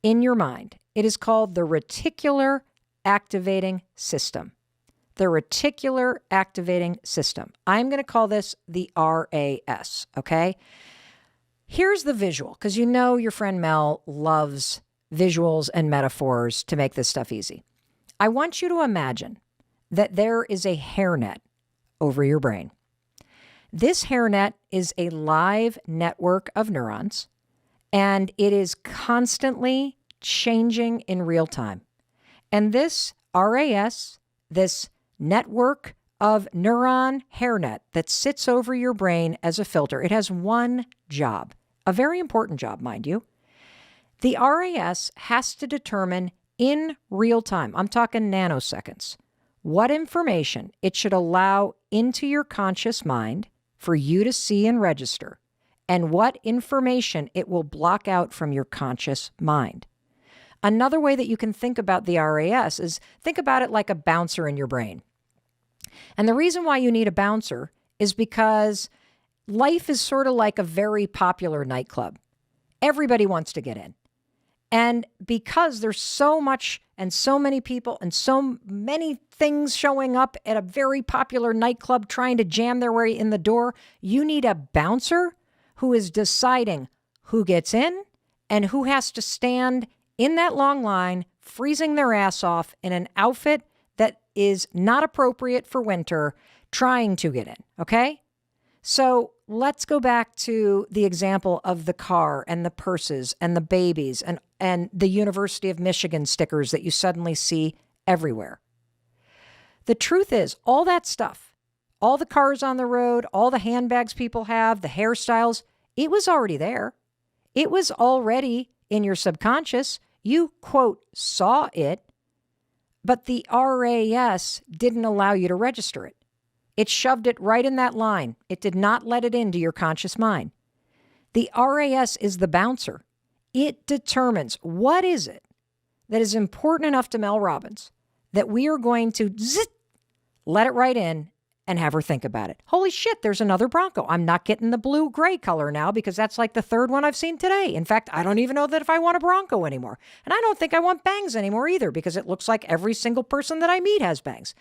in your mind. It is called the reticular activating system. The reticular activating system. I'm going to call this the RAS, okay? Here's the visual, because you know your friend Mel loves visuals and metaphors to make this stuff easy. I want you to imagine that there is a hairnet over your brain. This hairnet is a live network of neurons, and it is constantly changing in real time. And this RAS, this network of neuron hairnet that sits over your brain as a filter, it has one job, a very important job, mind you. The RAS has to determine in real time, I'm talking nanoseconds, what information it should allow into your conscious mind for you to see and register, and what information it will block out from your conscious mind. Another way that you can think about the RAS is think about it like a bouncer in your brain. And the reason why you need a bouncer is because life is sort of like a very popular nightclub. Everybody wants to get in. And because there's so much and so many people and so many things showing up at a very popular nightclub trying to jam their way in the door, you need a bouncer who is deciding who gets in and who has to stand in that long line, freezing their ass off in an outfit that is not appropriate for winter, trying to get in, okay? So let's go back to the example of the car and the purses and the babies and the University of Michigan stickers that you suddenly see everywhere. The truth is, all that stuff, all the cars on the road, all the handbags people have, the hairstyles, it was already there. It was already in your subconscious. You, quote, saw it, but the RAS didn't allow you to register it. It shoved it right in that line. It did not let it into your conscious mind. The RAS is the bouncer. It determines what is it that is important enough to Mel Robbins that we are going to let it right in and have her think about it. Holy shit, there's another Bronco. I'm not getting the blue-gray color now because that's like the third one I've seen today. In fact, I don't even know that if I want a Bronco anymore. And I don't think I want bangs anymore either because it looks like every single person that I meet has bangs.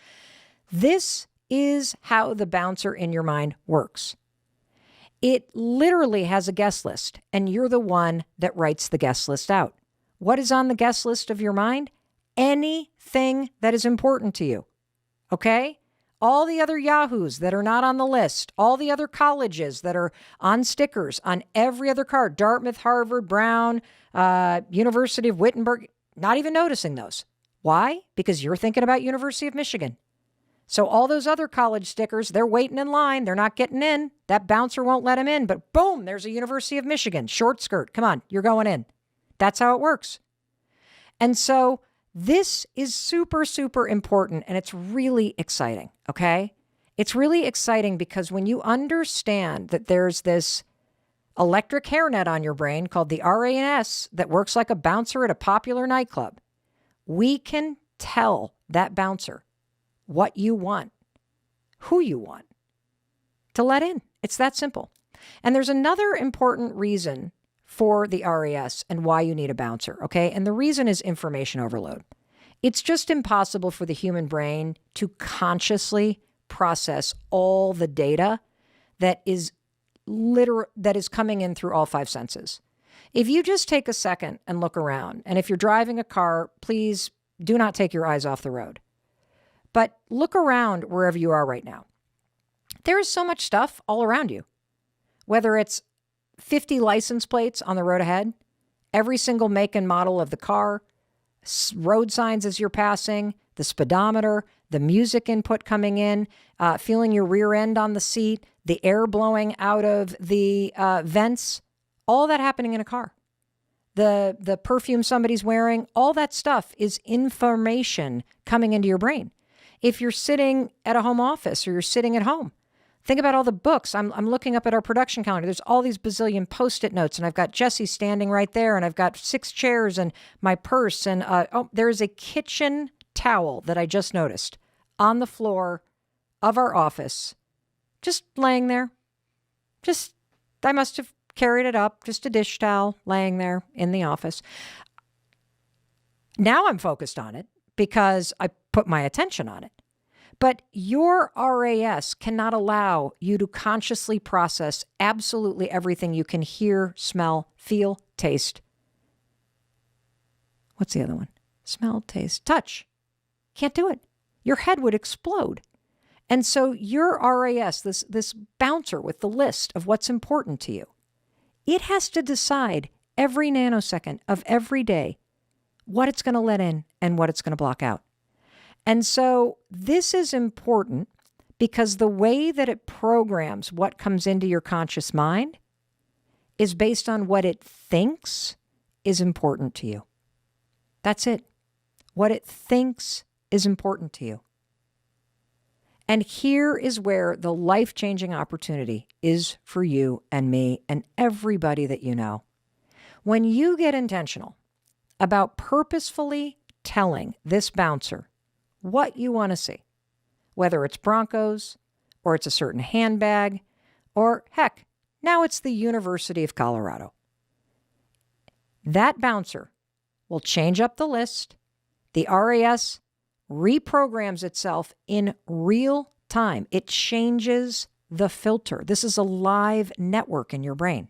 This is how the bouncer in your mind works. It literally has a guest list, and you're the one that writes the guest list out. What is on the guest list of your mind? Anything that is important to you. Okay? All the other yahoos that are not on the list, all the other colleges that are on stickers on every other card, Dartmouth, Harvard, Brown, University of Wittenberg, not even noticing those. Why? Because you're thinking about University of Michigan. So all those other college stickers, they're waiting in line. They're not getting in. That bouncer won't let them in. But boom, there's a University of Michigan. Short skirt. Come on, you're going in. That's how it works. And so this is super, super important. And it's really exciting, okay? It's really exciting because when you understand that there's this electric hairnet on your brain called the RAS that works like a bouncer at a popular nightclub, we can tell that bouncer what you want, who you want to let in. It's that simple. And there's another important reason for the RAS and why you need a bouncer, okay? And the reason is information overload. It's just impossible for the human brain to consciously process all the data that is coming in through all five senses. If you just take a second and look around, and if you're driving a car, please do not take your eyes off the road. But look around wherever you are right now. There is so much stuff all around you, whether it's 50 license plates on the road ahead, every single make and model of the car, road signs as you're passing, the speedometer, the music input coming in, feeling your rear end on the seat, the air blowing out of the vents, all that happening in a car. The perfume somebody's wearing, all that stuff is information coming into your brain. If you're sitting at a home office or you're sitting at home, think about all the books. I'm looking up at our production calendar. There's all these bazillion Post-it notes, and I've got Jesse standing right there, and I've got 6 chairs and my purse, and there's a kitchen towel that I just noticed on the floor of our office, just laying there. I must have carried it up, just a dish towel laying there in the office. Now I'm focused on it because I put my attention on it. But your RAS cannot allow you to consciously process absolutely everything you can hear, smell, feel, taste. What's the other one? Smell, taste, touch. Can't do it. Your head would explode. And so your RAS, this bouncer with the list of what's important to you, it has to decide every nanosecond of every day what it's going to let in and what it's going to block out. And so this is important because the way that it programs what comes into your conscious mind is based on what it thinks is important to you. That's it. What it thinks is important to you. And here is where the life-changing opportunity is for you and me and everybody that you know. When you get intentional about purposefully telling this bouncer what you want to see, whether it's Broncos or it's a certain handbag or, heck, now it's the University of Colorado. That bouncer will change up the list. The RAS reprograms itself in real time. It changes the filter. This is a live network in your brain.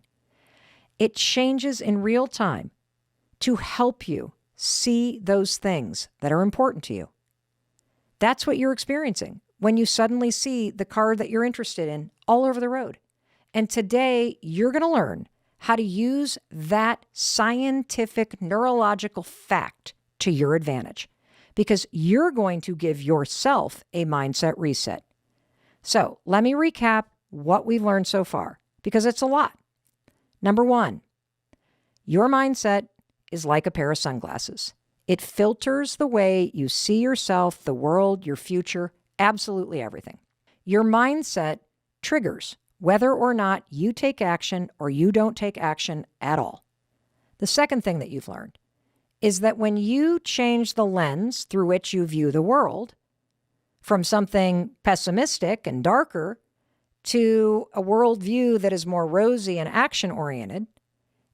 It changes in real time to help you see those things that are important to you. That's what you're experiencing when you suddenly see the car that you're interested in all over the road. And today, you're going to learn how to use that scientific neurological fact to your advantage, because you're going to give yourself a mindset reset. So let me recap what we've learned so far, because it's a lot. Number one, your mindset is like a pair of sunglasses. It filters the way you see yourself, the world, your future, absolutely everything. Your mindset triggers whether or not you take action or you don't take action at all. The second thing that you've learned is that when you change the lens through which you view the world from something pessimistic and darker to a worldview that is more rosy and action-oriented,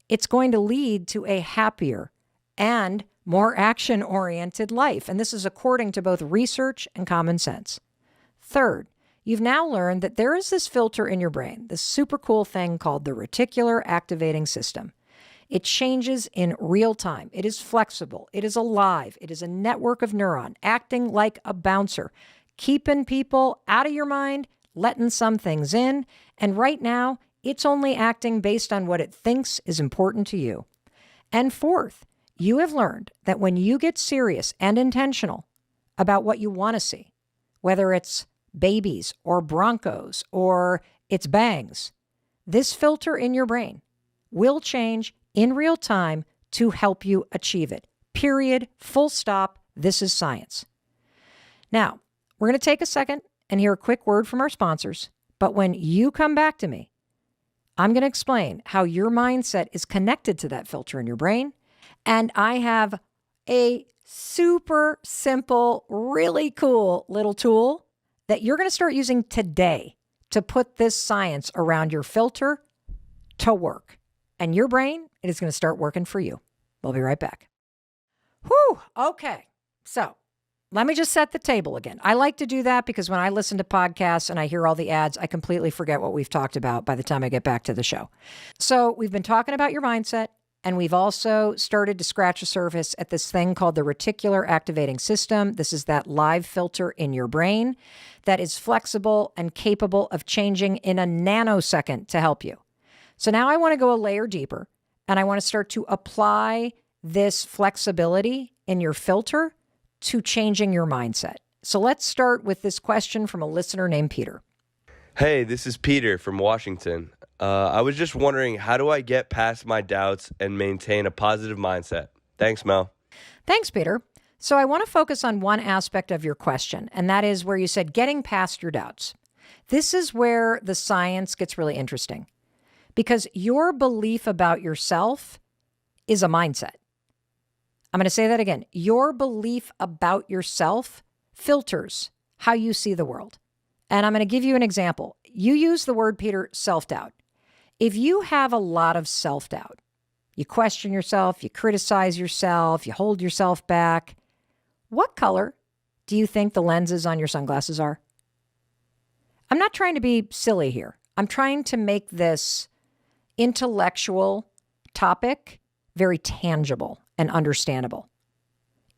it's going to lead to a happier and more action-oriented life. And this is according to both research and common sense. Third, you've now learned that there is this filter in your brain, this super cool thing called the reticular activating system. It changes in real time. It is flexible. It is alive. It is a network of neuron acting like a bouncer, keeping people out of your mind, letting some things in. And right now, it's only acting based on what it thinks is important to you. And fourth, you have learned that when you get serious and intentional about what you want to see, whether it's babies or Broncos or it's bangs, this filter in your brain will change in real time to help you achieve it. Period. Full stop. This is science. Now, we're going to take a second and hear a quick word from our sponsors. But when you come back to me, I'm going to explain how your mindset is connected to that filter in your brain. And I have a super simple, really cool little tool that you're going to start using today to put this science around your filter to work. And your brain, it is going to start working for you. We'll be right back. Whew. Okay. So let me just set the table again. I like to do that because when I listen to podcasts and I hear all the ads, I completely forget what we've talked about by the time I get back to the show. So we've been talking about your mindset, and we've also started to scratch the surface at this thing called the reticular activating system. This is that live filter in your brain that is flexible and capable of changing in a nanosecond to help you. So now I want to go a layer deeper, and I want to start to apply this flexibility in your filter to changing your mindset. So let's start with this question from a listener named Peter. Hey, this is Peter from Washington. I was just wondering, how do I get past my doubts and maintain a positive mindset? Thanks, Mel. Thanks, Peter. So I want to focus on one aspect of your question, and that is where you said getting past your doubts. This is where the science gets really interesting, because your belief about yourself is a mindset. I'm going to say that again. Your belief about yourself filters how you see the world. And I'm going to give you an example. You use the word, Peter, self-doubt. If you have a lot of self-doubt, you question yourself, you criticize yourself, you hold yourself back, what color do you think the lenses on your sunglasses are? I'm not trying to be silly here. I'm trying to make this intellectual topic very tangible and understandable.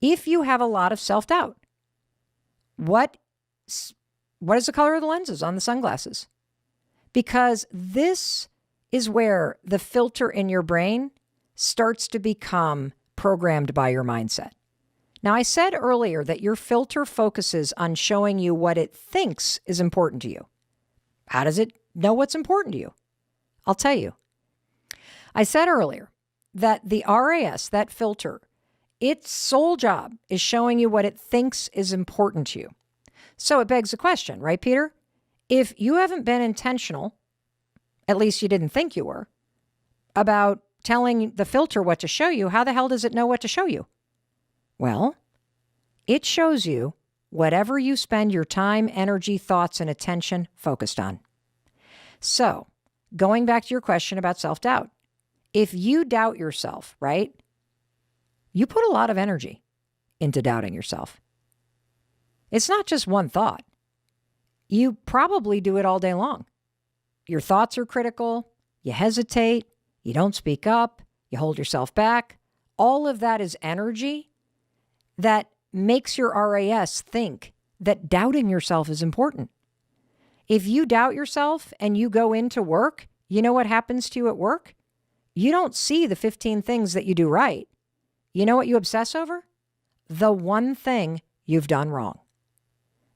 If you have a lot of self-doubt, what is the color of the lenses on the sunglasses? Because this is where the filter in your brain starts to become programmed by your mindset. Now, I said earlier that your filter focuses on showing you what it thinks is important to you. How does it know what's important to you? I'll tell you. I said earlier that the RAS, that filter, its sole job is showing you what it thinks is important to you. So it begs the question, right, Peter? If you haven't been intentional, at least you didn't think you were, about telling the filter what to show you, how the hell does it know what to show you? Well, it shows you whatever you spend your time, energy, thoughts, and attention focused on. So, going back to your question about self-doubt, if you doubt yourself, right, you put a lot of energy into doubting yourself. It's not just one thought. You probably do it all day long. Your thoughts are critical, you hesitate, you don't speak up, you hold yourself back. All of that is energy that makes your RAS think that doubting yourself is important. If you doubt yourself and you go into work, you know what happens to you at work? You don't see the 15 things that you do right. You know what you obsess over? The one thing you've done wrong.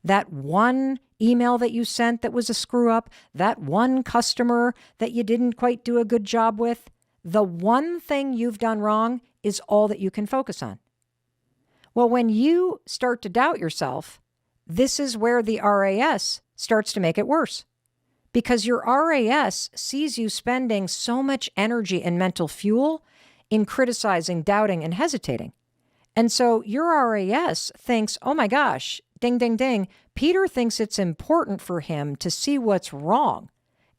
That one email that you sent that was a screw up, that one customer that you didn't quite do a good job with, the one thing you've done wrong is all that you can focus on. Well, when you start to doubt yourself, this is where the RAS starts to make it worse. Because your RAS sees you spending so much energy and mental fuel in criticizing, doubting, and hesitating. And so your RAS thinks, oh my gosh, ding, ding, ding, Peter thinks it's important for him to see what's wrong.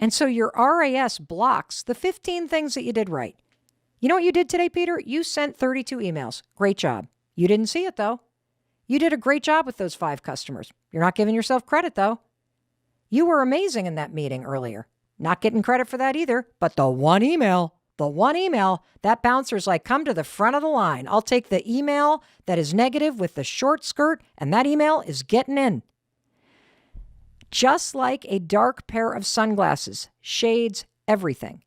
And so your RAS blocks the 15 things that you did right. You know what you did today, Peter? You sent 32 emails. Great job. You didn't see it, though. You did a great job with those 5 customers. You're not giving yourself credit, though. You were amazing in that meeting earlier. Not getting credit for that either, but the one email, that bouncer's like, come to the front of the line. I'll take the email that is negative with the short skirt, and that email is getting in. Just like a dark pair of sunglasses shades everything.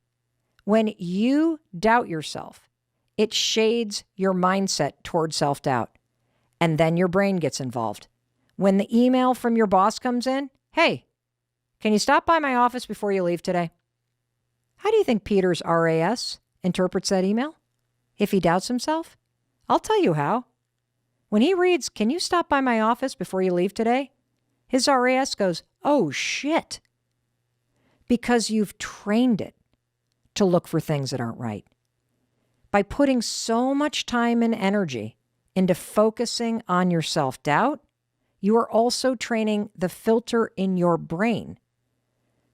When you doubt yourself, it shades your mindset toward self-doubt. And then your brain gets involved. When the email from your boss comes in, hey, can you stop by my office before you leave today? How do you think Peter's RAS interprets that email? If he doubts himself? I'll tell you how. When he reads, can you stop by my office before you leave today? His RAS goes, oh shit. Because you've trained it to look for things that aren't right. By putting so much time and energy into focusing on your self-doubt, you are also training the filter in your brain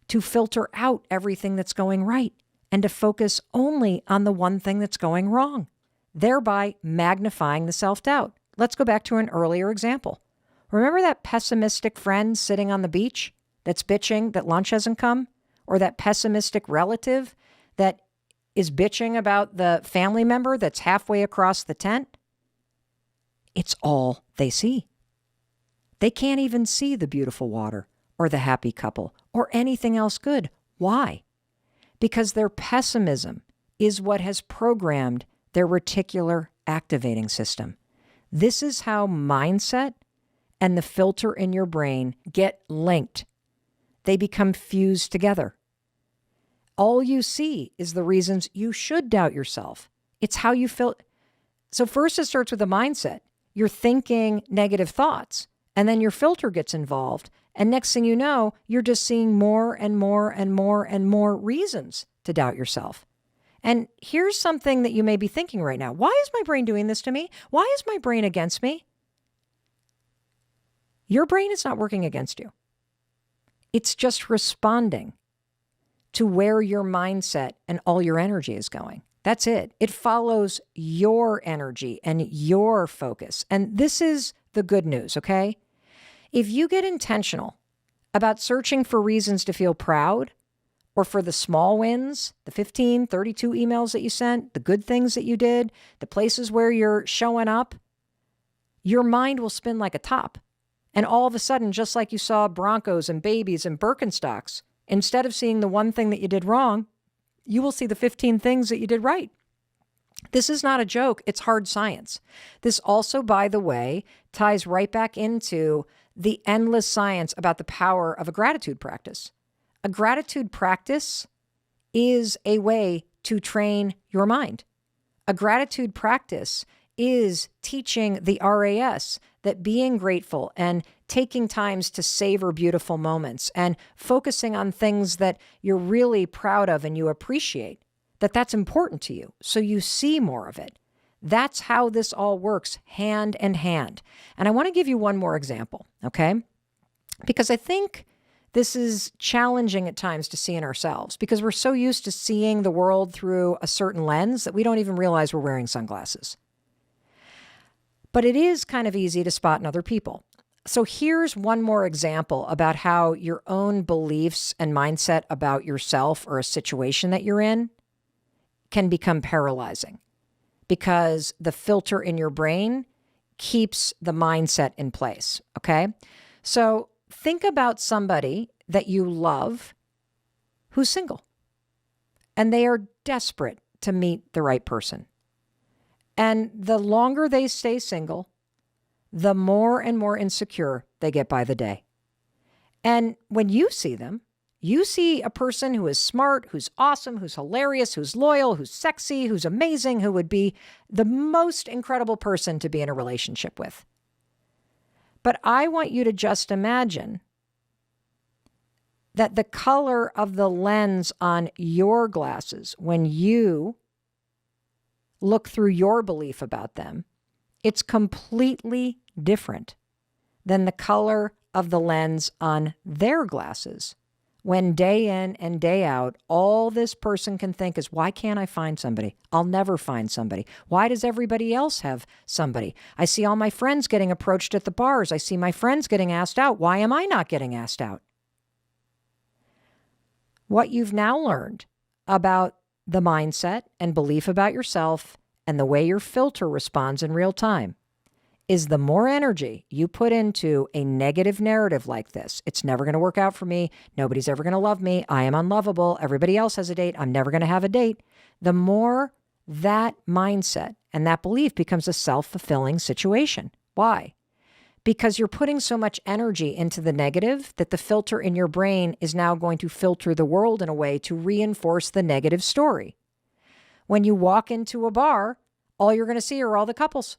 to filter out everything that's going right and to focus only on the one thing that's going wrong, thereby magnifying the self-doubt. Let's go back to an earlier example. Remember that pessimistic friend sitting on the beach that's bitching that lunch hasn't come? Or that pessimistic relative that is bitching about the family member that's halfway across the tent? It's all they see. They can't even see the beautiful water or the happy couple or anything else good. Why? Because their pessimism is what has programmed their reticular activating system. This is how mindset and the filter in your brain get linked. They become fused together. All you see is the reasons you should doubt yourself. It's how you feel. So first it starts with a mindset. You're thinking negative thoughts, and then your filter gets involved. And next thing you know, you're just seeing more and more and more and more reasons to doubt yourself. And here's something that you may be thinking right now. Why is my brain doing this to me? Why is my brain against me? Your brain is not working against you. It's just responding to where your mindset and all your energy is going. That's it. It follows your energy and your focus. And this is the good news, okay? If you get intentional about searching for reasons to feel proud, or for the small wins, the 15, 32 emails that you sent, the good things that you did, the places where you're showing up, your mind will spin like a top. And all of a sudden, just like you saw Broncos and babies and Birkenstocks, instead of seeing the one thing that you did wrong, you will see the 15 things that you did right. This is not a joke. It's hard science. This also, by the way, ties right back into the endless science about the power of a gratitude practice. A gratitude practice is a way to train your mind. A gratitude practice is teaching the RAS that being grateful and taking times to savor beautiful moments and focusing on things that you're really proud of and you appreciate, that that's important to you. So you see more of it. That's how this all works hand in hand. And I want to give you one more example, okay? Because I think this is challenging at times to see in ourselves because we're so used to seeing the world through a certain lens that we don't even realize we're wearing sunglasses. But it is kind of easy to spot in other people. So here's one more example about how your own beliefs and mindset about yourself or a situation that you're in can become paralyzing because the filter in your brain keeps the mindset in place, okay? So think about somebody that you love who's single and they are desperate to meet the right person. And the longer they stay single, the more and more insecure they get by the day. And when you see them, you see a person who is smart, who's awesome, who's hilarious, who's loyal, who's sexy, who's amazing, who would be the most incredible person to be in a relationship with. But I want you to just imagine that the color of the lens on your glasses, when you look through your belief about them, it's completely different than the color of the lens on their glasses. When day in and day out, all this person can think is, why can't I find somebody? I'll never find somebody. Why does everybody else have somebody? I see all my friends getting approached at the bars. I see my friends getting asked out. Why am I not getting asked out? What you've now learned about the mindset and belief about yourself and the way your filter responds in real time is the more energy you put into a negative narrative like this, it's never going to work out for me. Nobody's ever going to love me. I am unlovable. Everybody else has a date. I'm never going to have a date. The more that mindset and that belief becomes a self-fulfilling situation. Why? Because you're putting so much energy into the negative that the filter in your brain is now going to filter the world in a way to reinforce the negative story. When you walk into a bar, all you're going to see are all the couples.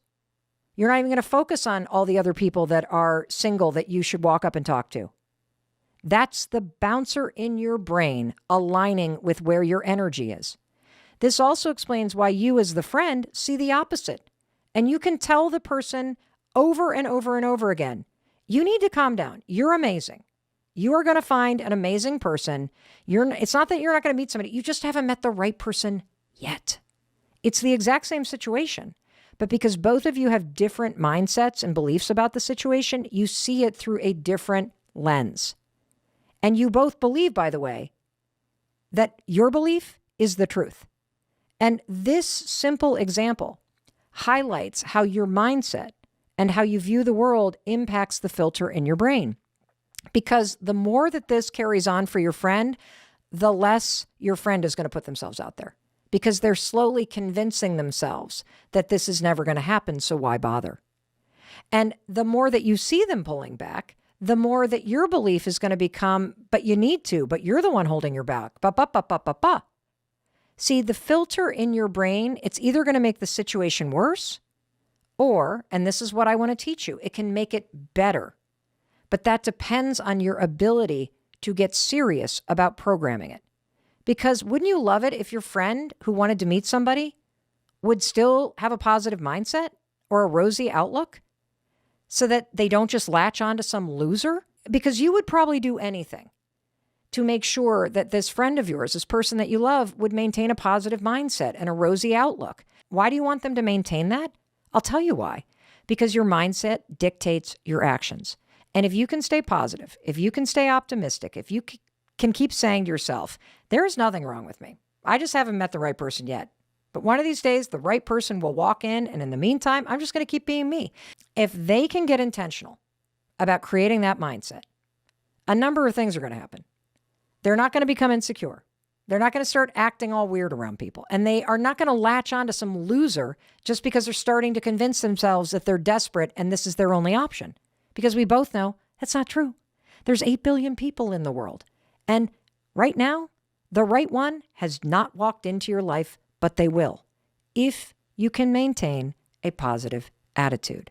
You're not even going to focus on all the other people that are single that you should walk up and talk to. That's the bouncer in your brain aligning with where your energy is. This also explains why you as the friend see the opposite. And you can tell the person over and over and over again, you need to calm down. You're amazing. You are going to find an amazing person. It's not that you're not going to meet somebody. You just haven't met the right person yet. It's the exact same situation. But because both of you have different mindsets and beliefs about the situation, you see it through a different lens. And you both believe, by the way, that your belief is the truth. And this simple example highlights how your mindset and how you view the world impacts the filter in your brain. Because the more that this carries on for your friend, the less your friend is going to put themselves out there. Because they're slowly convincing themselves that this is never going to happen, so why bother? And the more that you see them pulling back, the more that your belief is going to become, but you need to, but you're the one holding your back. See, the filter in your brain, it's either going to make the situation worse or, and this is what I want to teach you, it can make it better. But that depends on your ability to get serious about programming it. Because wouldn't you love it if your friend who wanted to meet somebody would still have a positive mindset or a rosy outlook so that they don't just latch on to some loser? Because you would probably do anything to make sure that this friend of yours, this person that you love, would maintain a positive mindset and a rosy outlook. Why do you want them to maintain that? I'll tell you why. Because your mindset dictates your actions. And if you can stay positive, if you can stay optimistic, if you can keep saying to yourself, there is nothing wrong with me. I just haven't met the right person yet. But one of these days, the right person will walk in. And in the meantime, I'm just going to keep being me. If they can get intentional about creating that mindset, a number of things are going to happen. They're not going to become insecure. They're not going to start acting all weird around people. And they are not going to latch on to some loser just because they're starting to convince themselves that they're desperate and this is their only option. Because we both know that's not true. There's 8 billion people in the world. And right now, the right one has not walked into your life, but they will, if you can maintain a positive attitude.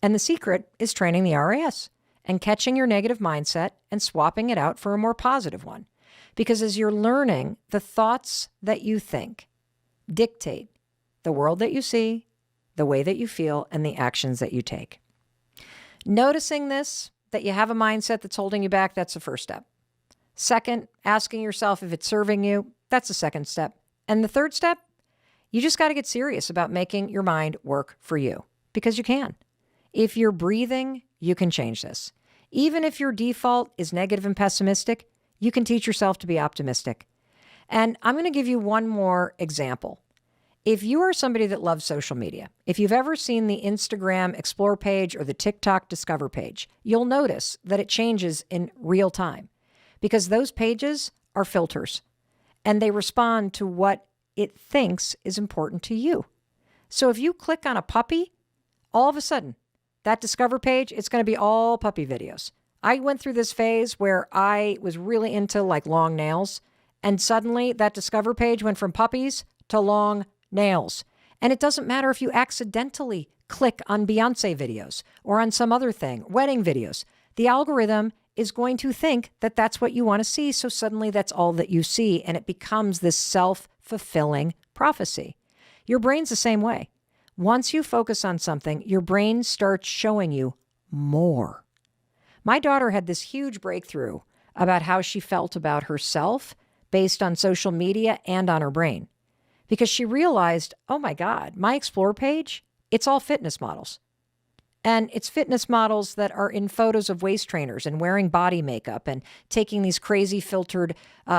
And the secret is training the RAS and catching your negative mindset and swapping it out for a more positive one. Because as you're learning, the thoughts that you think dictate the world that you see, the way that you feel, and the actions that you take. Noticing this, that you have a mindset that's holding you back, that's the first step. Second, asking yourself if it's serving you, that's the second step. And the third step, you just got to get serious about making your mind work for you, because you can. If you're breathing, you can change this. Even if your default is negative and pessimistic, you can teach yourself to be optimistic. And I'm going to give you one more example. If you are somebody that loves social media, if you've ever seen the Instagram Explore page or the TikTok Discover page, you'll notice that it changes in real time because those pages are filters and they respond to what it thinks is important to you. So if you click on a puppy, all of a sudden, that Discover page, it's going to be all puppy videos. I went through this phase where I was really into like long nails, and suddenly that Discover page went from puppies to long nails. And it doesn't matter if you accidentally click on Beyonce videos or on some other thing, wedding videos. The algorithm is going to think that that's what you want to see. So suddenly that's all that you see. And it becomes this self-fulfilling prophecy. Your brain's the same way. Once you focus on something, your brain starts showing you more. My daughter had this huge breakthrough about how she felt about herself based on social media and on her brain. Because she realized, oh my God, my Explore page, it's all fitness models. And it's fitness models that are in photos of waist trainers and wearing body makeup and taking these crazy filtered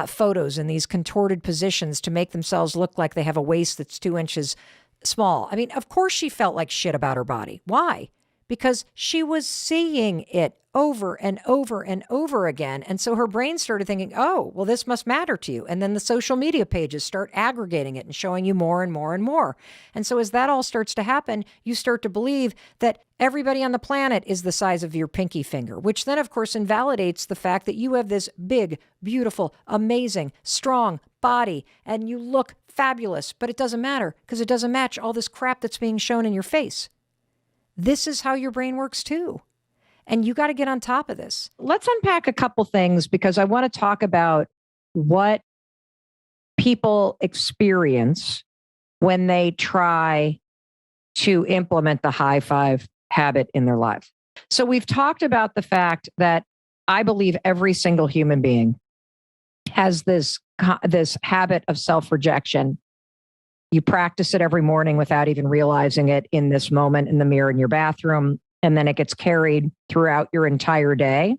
photos in these contorted positions to make themselves look like they have a waist that's 2 inches small. I mean, of course she felt like shit about her body. Why? Because she was seeing it over and over and over again. And so her brain started thinking, oh, well, this must matter to you. And then the social media pages start aggregating it and showing you more and more and more. And so as that all starts to happen, you start to believe that everybody on the planet is the size of your pinky finger, which then, of course, invalidates the fact that you have this big, beautiful, amazing, strong body and you look fabulous. But it doesn't matter because it doesn't match all this crap that's being shown in your face. This is how your brain works too. And you got to get on top of this. Let's unpack a couple things because I want to talk about what people experience when they try to implement the high five habit in their lives. So we've talked about the fact that I believe every single human being has this habit of self-rejection. You practice it every morning without even realizing it in this moment in the mirror in your bathroom. And then it gets carried throughout your entire day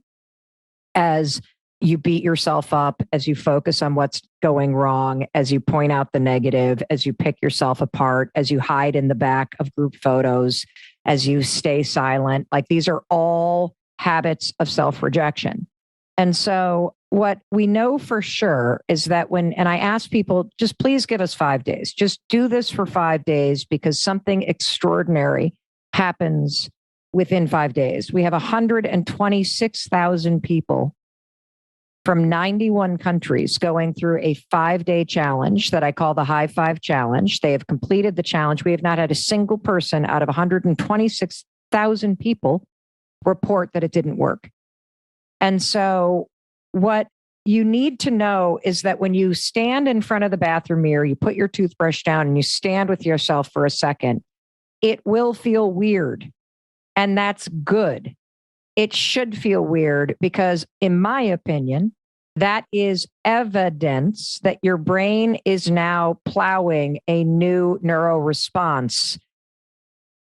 as you beat yourself up, as you focus on what's going wrong, as you point out the negative, as you pick yourself apart, as you hide in the back of group photos, as you stay silent. Like these are all habits of self-rejection. And so what we know for sure is that and I ask people, just please give us 5 days, just do this for 5 days because something extraordinary happens within 5 days. We have 126,000 people from 91 countries going through a 5-day challenge that I call the High Five Challenge. They have completed the challenge. We have not had a single person out of 126,000 people report that it didn't work. And so what you need to know is that when you stand in front of the bathroom mirror, you put your toothbrush down and you stand with yourself for a second, it will feel weird. And that's good. It should feel weird because, in my opinion, that is evidence that your brain is now plowing a new neural response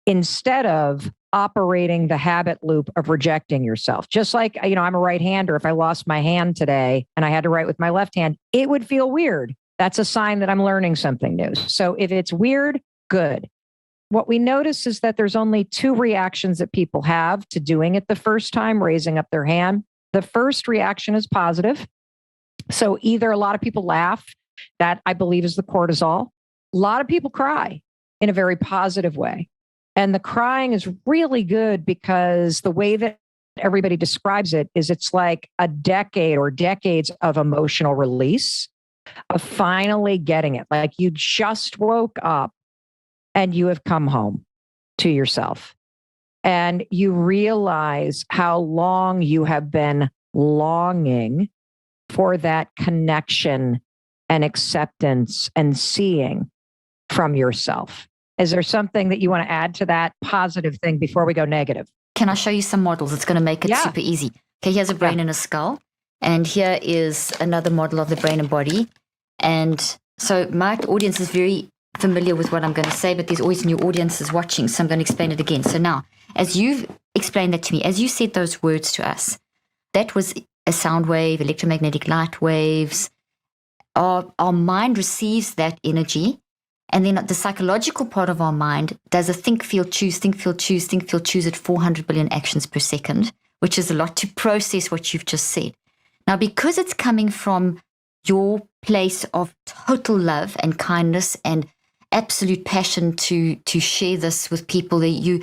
instead of operating the habit loop of rejecting yourself. Just like, I'm a right-hander. If I lost my hand today and I had to write with my left hand, it would feel weird. That's a sign that I'm learning something new. So if it's weird, good. What we notice is that there's only 2 reactions that people have to doing it the first time, raising up their hand. The first reaction is positive. So either a lot of people laugh, that I believe is the cortisol. A lot of people cry in a very positive way. And the crying is really good because the way that everybody describes it is it's like a decade or decades of emotional release, of finally getting it. Like you just woke up and you have come home to yourself and you realize how long you have been longing for that connection and acceptance and seeing from yourself. Is there something that you want to add to that positive thing before we go negative? Can I show you some models? It's going to make it super easy. Okay, here's a brain and a skull. And here is another model of the brain and body. And so my audience is very familiar with what I'm going to say, but there's always new audiences watching, so I'm going to explain it again. So now, as you've explained that to me, as you said those words to us, that was a sound wave, electromagnetic light waves. Our mind receives that energy, and then the psychological part of our mind does a think, feel, choose, think, feel, choose, think, feel, choose at 400 billion actions per second, which is a lot to process what you've just said. Now, because it's coming from your place of total love and kindness and absolute passion to share this with people,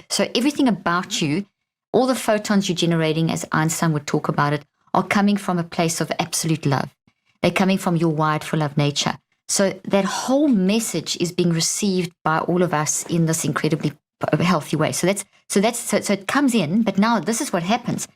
so everything about you, all the photons you're generating, as Einstein would talk about it, are coming from a place of absolute love. They're coming from your wired for love nature. So that whole message is being received by all of us in this incredibly healthy way. So it comes in, but now this is what happens.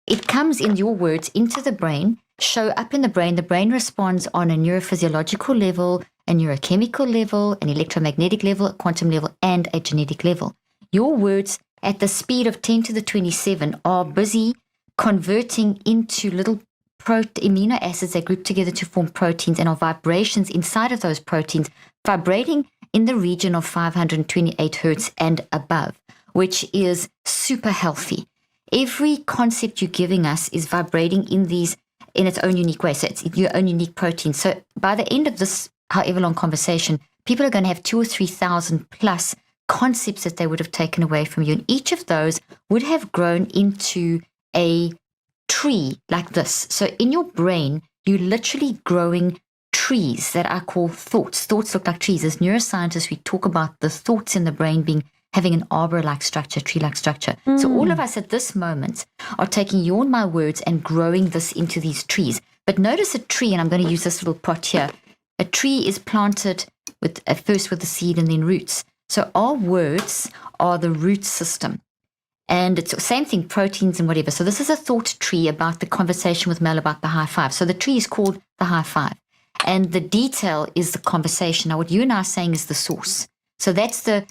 It comes in your words into the brain, show up in the brain. The brain responds on a neurophysiological level, a neurochemical level, an electromagnetic level, a quantum level, and a genetic level. Your words at the speed of 10 to the 27 are busy converting into little amino acids that group together to form proteins, and are vibrations inside of those proteins vibrating in the region of 528 hertz and above, which is super healthy. Every concept you're giving us is vibrating in its own unique way. So it's your own unique protein. So by the end of this, however long conversation, people are going to have 2,000 or 3,000 plus concepts that they would have taken away from you. And each of those would have grown into a tree like this. So in your brain, you're literally growing trees that I call thoughts. Thoughts look like trees. As neuroscientists, we talk about the thoughts in the brain having an arbor-like structure, tree-like structure. So all of us at this moment are taking your and my words and growing this into these trees. But notice a tree, and I'm going to use this little pot here. A tree is planted first with the seed and then roots. So our words are the root system. And it's the same thing, proteins and whatever. So this is a thought tree about the conversation with Mel about the high five. So the tree is called the high five. And the detail is the conversation. Now, what you and I are saying is the source. So that's the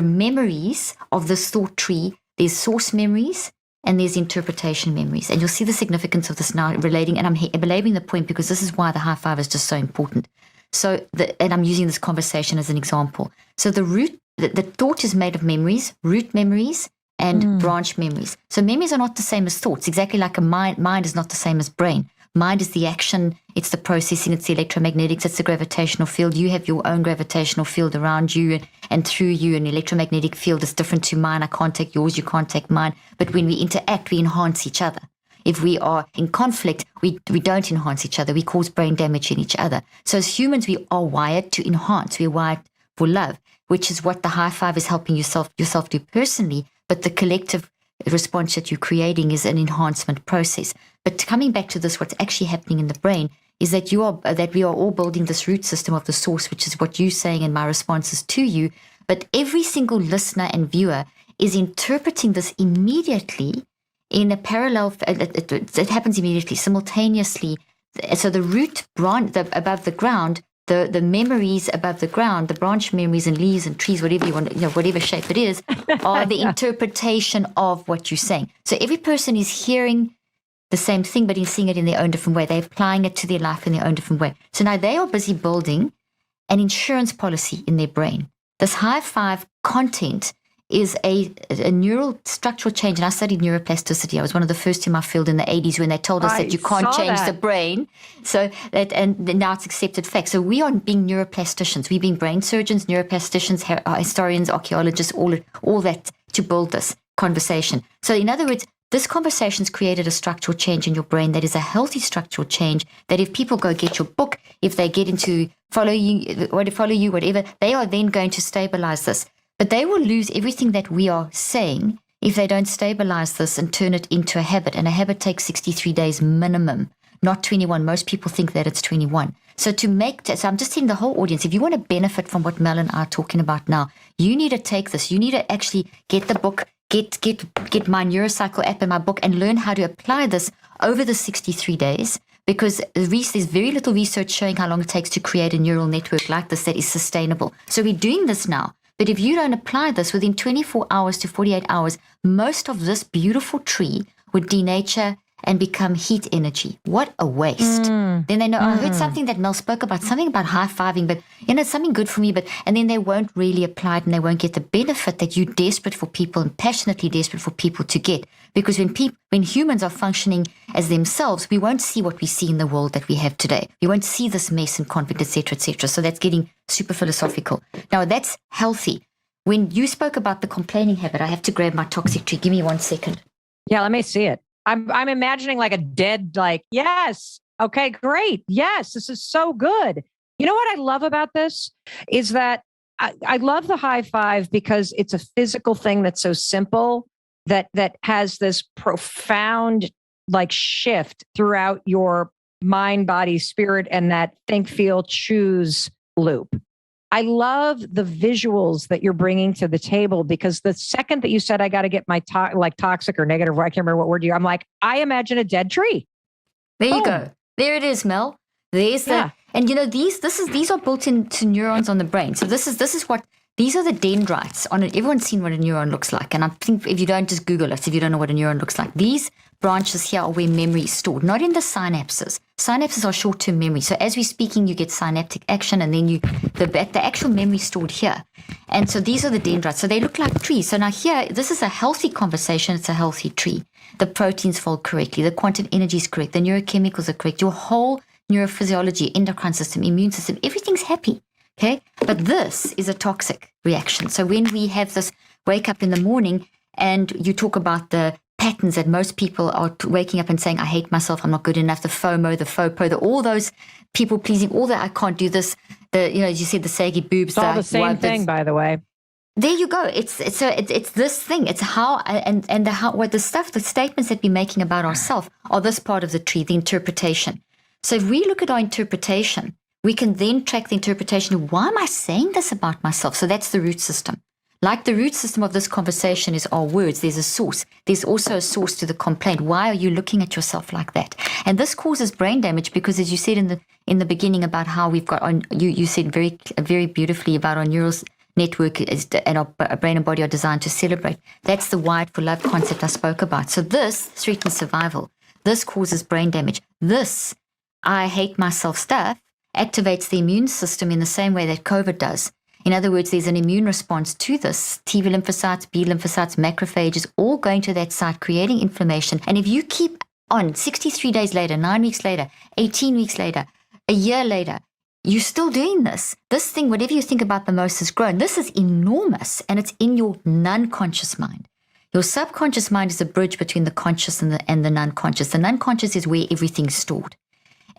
memories of this thought tree. There's source memories and there's interpretation memories. And you'll see the significance of this now relating, and I'm belaboring the point because this is why the high five is just so important. So, and I'm using this conversation as an example. So the thought is made of memories, root memories, and branch memories. So memories are not the same as thoughts, exactly like a mind is not the same as brain. Mind is the action, it's the processing, it's the electromagnetics, it's the gravitational field. You have your own gravitational field around you and through you. An electromagnetic field is different to mine. I can't take yours, you can't take mine. But when we interact, we enhance each other. If we are in conflict, we don't enhance each other. We cause brain damage in each other. So as humans, we are wired to enhance. We're wired for love, which is what the high five is helping yourself do personally. But the collective response that you're creating is an enhancement process. But coming back to this, what's actually happening in the brain is that we are all building this root system of the source, which is what you're saying in my responses to you. But every single listener and viewer is interpreting this immediately in a parallel. It happens immediately, simultaneously. So the root branch above the ground, the memories above the ground, the branch memories and leaves and trees, whatever you want, whatever shape it is, are the interpretation of what you're saying. So every person is hearing the same thing, but in seeing it in their own different way. They're applying it to their life in their own different way. So now they are busy building an insurance policy in their brain. This high five content is a neural structural change. And I studied neuroplasticity. I was one of the first in my field in the 80s when they told us that you can't change the brain. So and now it's accepted fact. So we are being neuroplasticians. We're being brain surgeons, neuroplasticians, historians, archaeologists, all that to build this conversation. So in other words, this conversation's created a structural change in your brain that is a healthy structural change, that if people go get your book, if they get into follow you, whatever, they are then going to stabilize this. But they will lose everything that we are saying if they don't stabilize this and turn it into a habit. And a habit takes 63 days minimum, not 21. Most people think that it's 21. So I'm just telling the whole audience, if you want to benefit from what Mel and I are talking about now, you need to take this. You need to actually get the book, get my Neurocycle app in my book and learn how to apply this over the 63 days. because there's very little research showing how long it takes to create a neural network like this that is sustainable. So we're doing this now. But if you don't apply this within 24 hours to 48 hours, most of this beautiful tree would denature and become heat energy. What a waste. Then they know, I heard something that Mel spoke about, something about high-fiving, but it's something good for me, and then they won't really apply it and they won't get the benefit that you're desperate for people and passionately desperate for people to get. Because when humans are functioning as themselves, we won't see what we see in the world that we have today. We won't see this mess and conflict, etc., etc. So that's getting super philosophical. Now, that's healthy. When you spoke about the complaining habit, I have to grab my toxic tree. Give me 1 second. Yeah, let me see it. I'm imagining like a dead, yes. Okay, great. Yes, this is so good. You know what I love about this is that I love the high five because it's a physical thing that's so simple that has this profound shift throughout your mind, body, spirit, and that think, feel, choose loop. I love the visuals that you're bringing to the table because the second that you said, I got to get my toxic or negative, I can't remember what word you, I'm like, I imagine a dead tree. There you go. There it is, Mel. There's the, and these are built into neurons on the brain. So this is what, these are the dendrites on it. Everyone's seen what a neuron looks like. And I think if you don't, just Google it, if you don't know what a neuron looks like. These branches here are where memory is stored, not in the synapses. Synapses are short-term memory. So as we're speaking, you get synaptic action, and then the actual memory stored here. And so these are the dendrites. So they look like trees. So now here, this is a healthy conversation. It's a healthy tree. The proteins fold correctly. The quantum energy is correct. The neurochemicals are correct. Your whole neurophysiology, endocrine system, immune system, everything's happy. Okay. But this is a toxic reaction. So when we have this wake up in the morning and you talk about the patterns that most people are waking up and saying, I hate myself, I'm not good enough, the FOMO, the FOPO, all those people pleasing, all that I can't do this, as you said, the saggy boobs. It's all the same thing, by the way. There you go. It's this thing. It's how the statements that we're making about ourselves are this part of the tree, the interpretation. So if we look at our interpretation, we can then track the interpretation of why am I saying this about myself? So that's the root system. Like the root system of this conversation is our words. There's a source. There's also a source to the complaint. Why are you looking at yourself like that? And this causes brain damage because, as you said in the beginning about how we've got on, you said very very beautifully about our neural network and our brain and body are designed to celebrate. That's the wired for love concept I spoke about. So this threatens survival. This causes brain damage. This I hate myself stuff activates the immune system in the same way that COVID does. In other words, there's an immune response to this. T lymphocytes, B lymphocytes, macrophages, all going to that site, creating inflammation. And if you keep on 63 days later, 9 weeks later, 18 weeks later, a year later, you're still doing this. This thing, whatever you think about the most has grown. This is enormous, and it's in your non-conscious mind. Your subconscious mind is a bridge between the conscious and the non-conscious. The non-conscious is where everything's stored.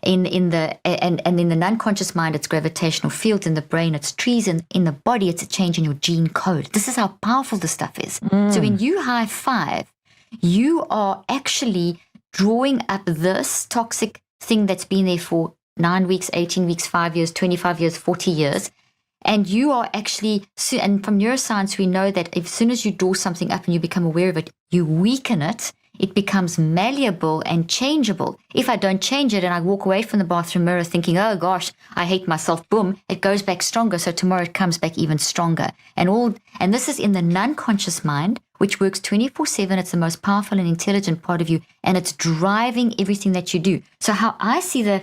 In the non-conscious mind, it's gravitational fields. In the brain, it's trees. And in the body, it's a change in your gene code. This is how powerful this stuff is. So when you high five, you are actually drawing up this toxic thing that's been there for 9 weeks, 18 weeks, 5 years, 25 years, 40 years. And you are actually, and from neuroscience, we know that as soon as you draw something up and you become aware of it, you weaken it. It becomes malleable and changeable. If I don't change it and I walk away from the bathroom mirror thinking, oh gosh, I hate myself, boom, it goes back stronger. So tomorrow it comes back even stronger. And this is in the non-conscious mind, which works 24/7. It's the most powerful and intelligent part of you. And it's driving everything that you do. So how I see the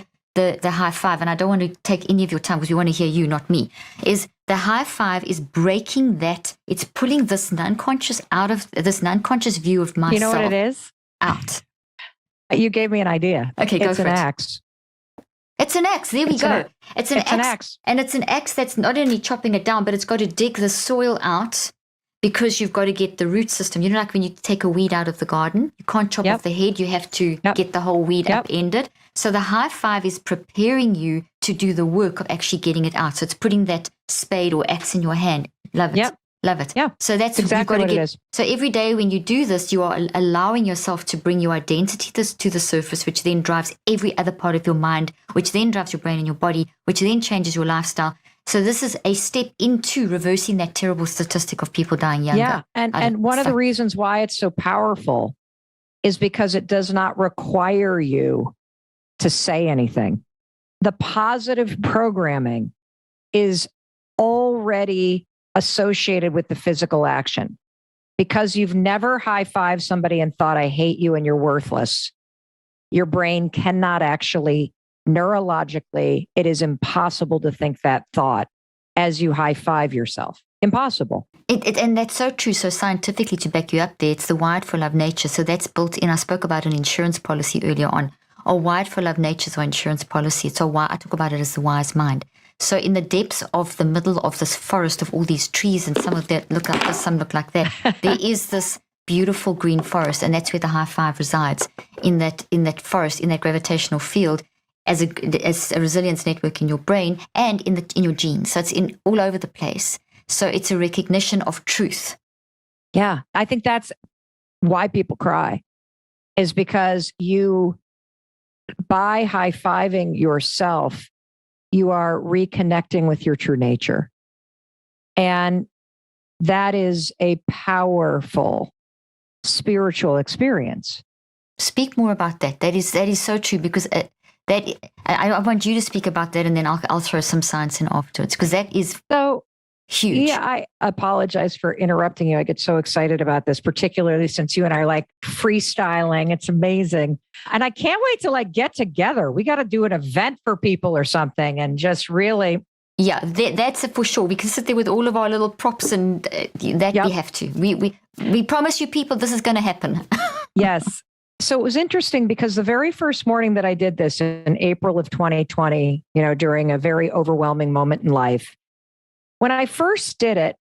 high five, and I don't want to take any of your time because we want to hear you, not me, is the high five is breaking that. It's pulling this non-conscious out of this non-conscious view of myself. You know what it is? Out. You gave me an idea. Okay, go it's for an it. axe. It's an axe. There we go. It's an axe. And it's an axe that's not only chopping it down, but it's got to dig the soil out because you've got to get the root system. You know, like when you take a weed out of the garden, you can't chop off the head. You have to get the whole weed upended. So the high five is preparing you to do the work of actually getting it out. So it's putting that spade or axe in your hand. Love it. Yep. Love it. Yeah. So that's exactly what it is. So every day when you do this, you are allowing yourself to bring your identity to the surface, which then drives every other part of your mind, which then drives your brain and your body, which then changes your lifestyle. So this is a step into reversing that terrible statistic of people dying younger. Yeah. And one of the reasons why it's so powerful is because it does not require you to say anything. The positive programming is already associated with the physical action. Because you've never high-fived somebody and thought, I hate you and you're worthless. Your brain cannot actually, neurologically, it is impossible to think that thought as you high-five yourself. Impossible. And that's so true. So scientifically, to back you up there, it's the wired for love nature. So that's built in. I spoke about an insurance policy earlier on. Our wired for love nature is our insurance policy. So why I talk about it as the wise mind. So in the depths of the middle of this forest of all these trees, and some of that look like this, some look like that, there is this beautiful green forest, and that's where the high five resides, in that forest, in that gravitational field, as a resilience network in your brain and in your genes. So it's in all over the place. So it's a recognition of truth. Yeah, I think that's why people cry, is because by high-fiving yourself, you are reconnecting with your true nature. And that is a powerful spiritual experience. Speak more about that. That is so true, because I want you to speak about that, and then I'll throw some science in afterwards, because that is so huge. Yeah, I apologize for interrupting you. I get so excited about this, particularly since you and I are like freestyling. It's amazing. And I can't wait to get together. We got to do an event for people or something and just really. Yeah, that's for sure. We can sit there with all of our little props and that. Yep. We have to. We promise you people this is going to happen. Yes. So it was interesting because the very first morning that I did this in April of 2020, during a very overwhelming moment in life, when I first did it,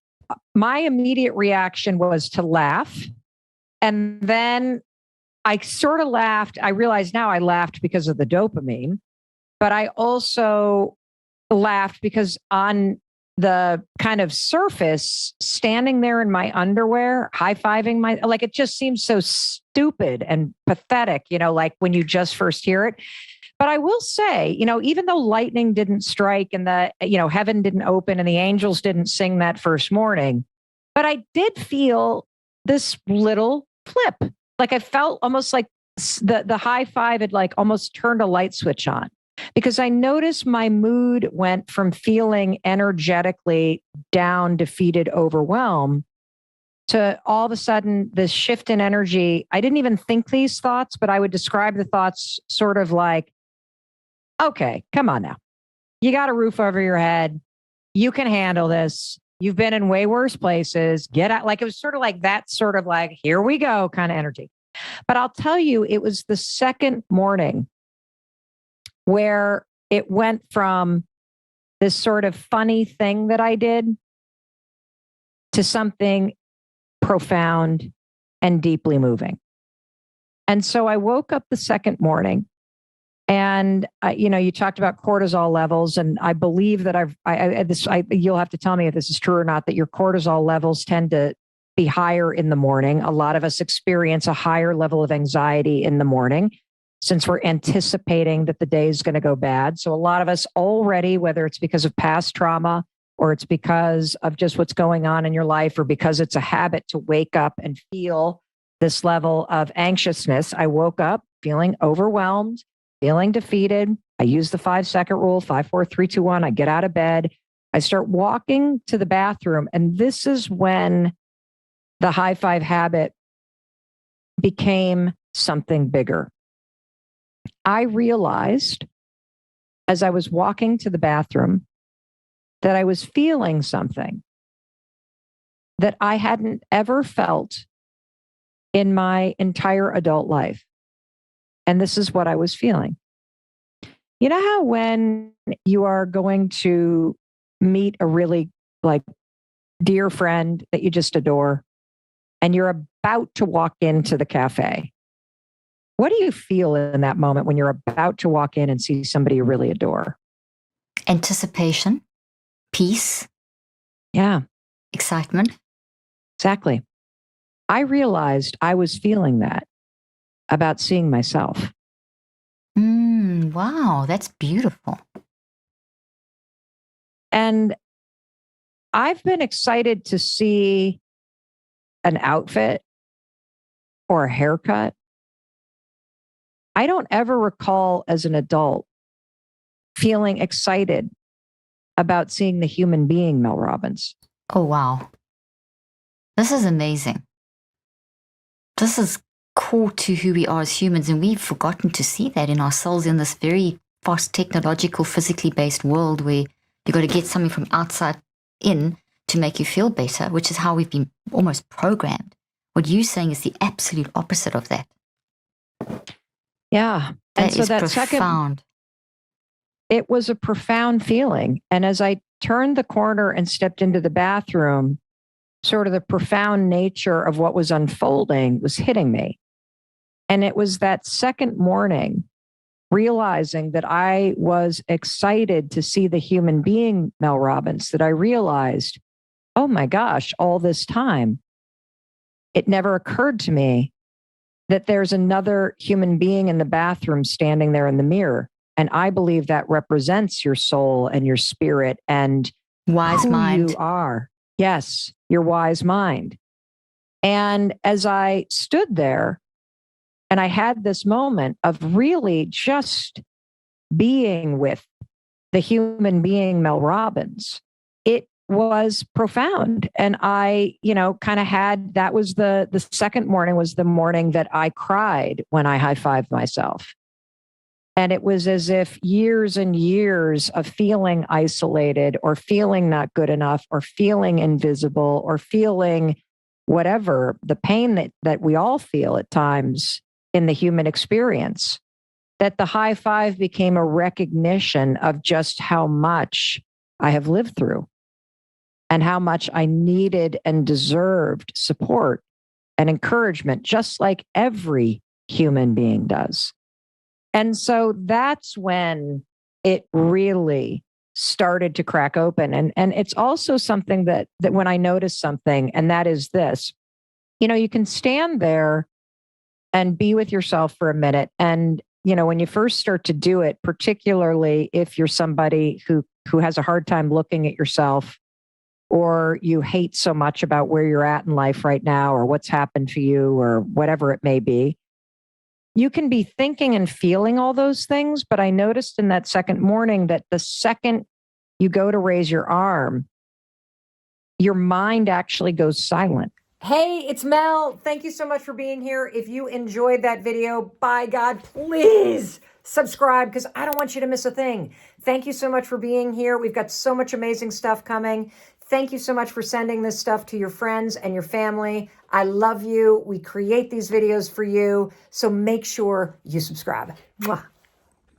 my immediate reaction was to laugh. And then I sort of laughed. I realize now I laughed because of the dopamine, but I also laughed because on the kind of surface, standing there in my underwear, high-fiving it just seems so stupid and pathetic, like when you just first hear it. But I will say, even though lightning didn't strike and heaven didn't open and the angels didn't sing that first morning, but I did feel this little flip. Like I felt almost like the high five had almost turned a light switch on, because I noticed my mood went from feeling energetically down, defeated, overwhelmed, to all of a sudden this shift in energy. I didn't even think these thoughts, but I would describe the thoughts sort of like, okay, come on now. You got a roof over your head. You can handle this. You've been in way worse places. Get out. It was sort of like that, sort of like, here we go kind of energy. But I'll tell you, it was the second morning where it went from this sort of funny thing that I did to something profound and deeply moving. And so I woke up the second morning. And you talked about cortisol levels, and I believe that you'll have to tell me if this is true or not, that your cortisol levels tend to be higher in the morning. A lot of us experience a higher level of anxiety in the morning since we're anticipating that the day is going to go bad. So a lot of us already, whether it's because of past trauma or it's because of just what's going on in your life, or because it's a habit to wake up and feel this level of anxiousness. I woke up feeling overwhelmed, feeling defeated. I use the 5-second rule, 5, 4, 3, 2, 1. I get out of bed. I start walking to the bathroom. And this is when the high five habit became something bigger. I realized as I was walking to the bathroom that I was feeling something that I hadn't ever felt in my entire adult life. And this is what I was feeling. You know how when you are going to meet a really dear friend that you just adore, and you're about to walk into the cafe, what do you feel in that moment when you're about to walk in and see somebody you really adore? Anticipation, peace. Yeah. Excitement. Exactly. I realized I was feeling that about seeing myself. Wow, that's beautiful. And I've been excited to see an outfit or a haircut I don't ever recall as an adult feeling excited about seeing the human being Mel Robbins. Oh, wow. This is amazing. This is core to who we are as humans, and we've forgotten to see that in ourselves in this very fast, technological, physically based world where you've got to get something from outside in to make you feel better, which is how we've been almost programmed. What you're saying is the absolute opposite of that. Yeah. And That so is that profound. it was a profound feeling. And as I turned the corner and stepped into the bathroom, sort of the profound nature of what was unfolding was hitting me. And it was that second morning, realizing that I was excited to see the human being, Mel Robbins, that I realized, oh my gosh, all this time, it never occurred to me that there's another human being in the bathroom standing there in the mirror. And I believe that represents your soul and your spirit and Wise who mind. you are. Yes, your wise mind. And as I stood there and I had this moment of really just being with the human being, Mel Robbins, it was profound. And I, kind of had, that was the second morning was the morning that I cried when I high-fived myself. And it was as if years and years of feeling isolated or feeling not good enough or feeling invisible or feeling whatever, the pain that we all feel at times in the human experience, that the high five became a recognition of just how much I have lived through and how much I needed and deserved support and encouragement, just like every human being does. And so that's when it really started to crack open. And it's also something that when I notice something, and that is this, you can stand there and be with yourself for a minute. And, when you first start to do it, particularly if you're somebody who has a hard time looking at yourself, or you hate so much about where you're at in life right now, or what's happened to you, or whatever it may be, you can be thinking and feeling all those things. But I noticed in that second morning that the second you go to raise your arm, your mind actually goes silent. Hey, it's Mel. Thank you so much for being here. If you enjoyed that video, by God, please subscribe because I don't want you to miss a thing. Thank you so much for being here. We've got so much amazing stuff coming. Thank you so much for sending this stuff to your friends and your family. I love you. We create these videos for you. So make sure you subscribe. Mwah.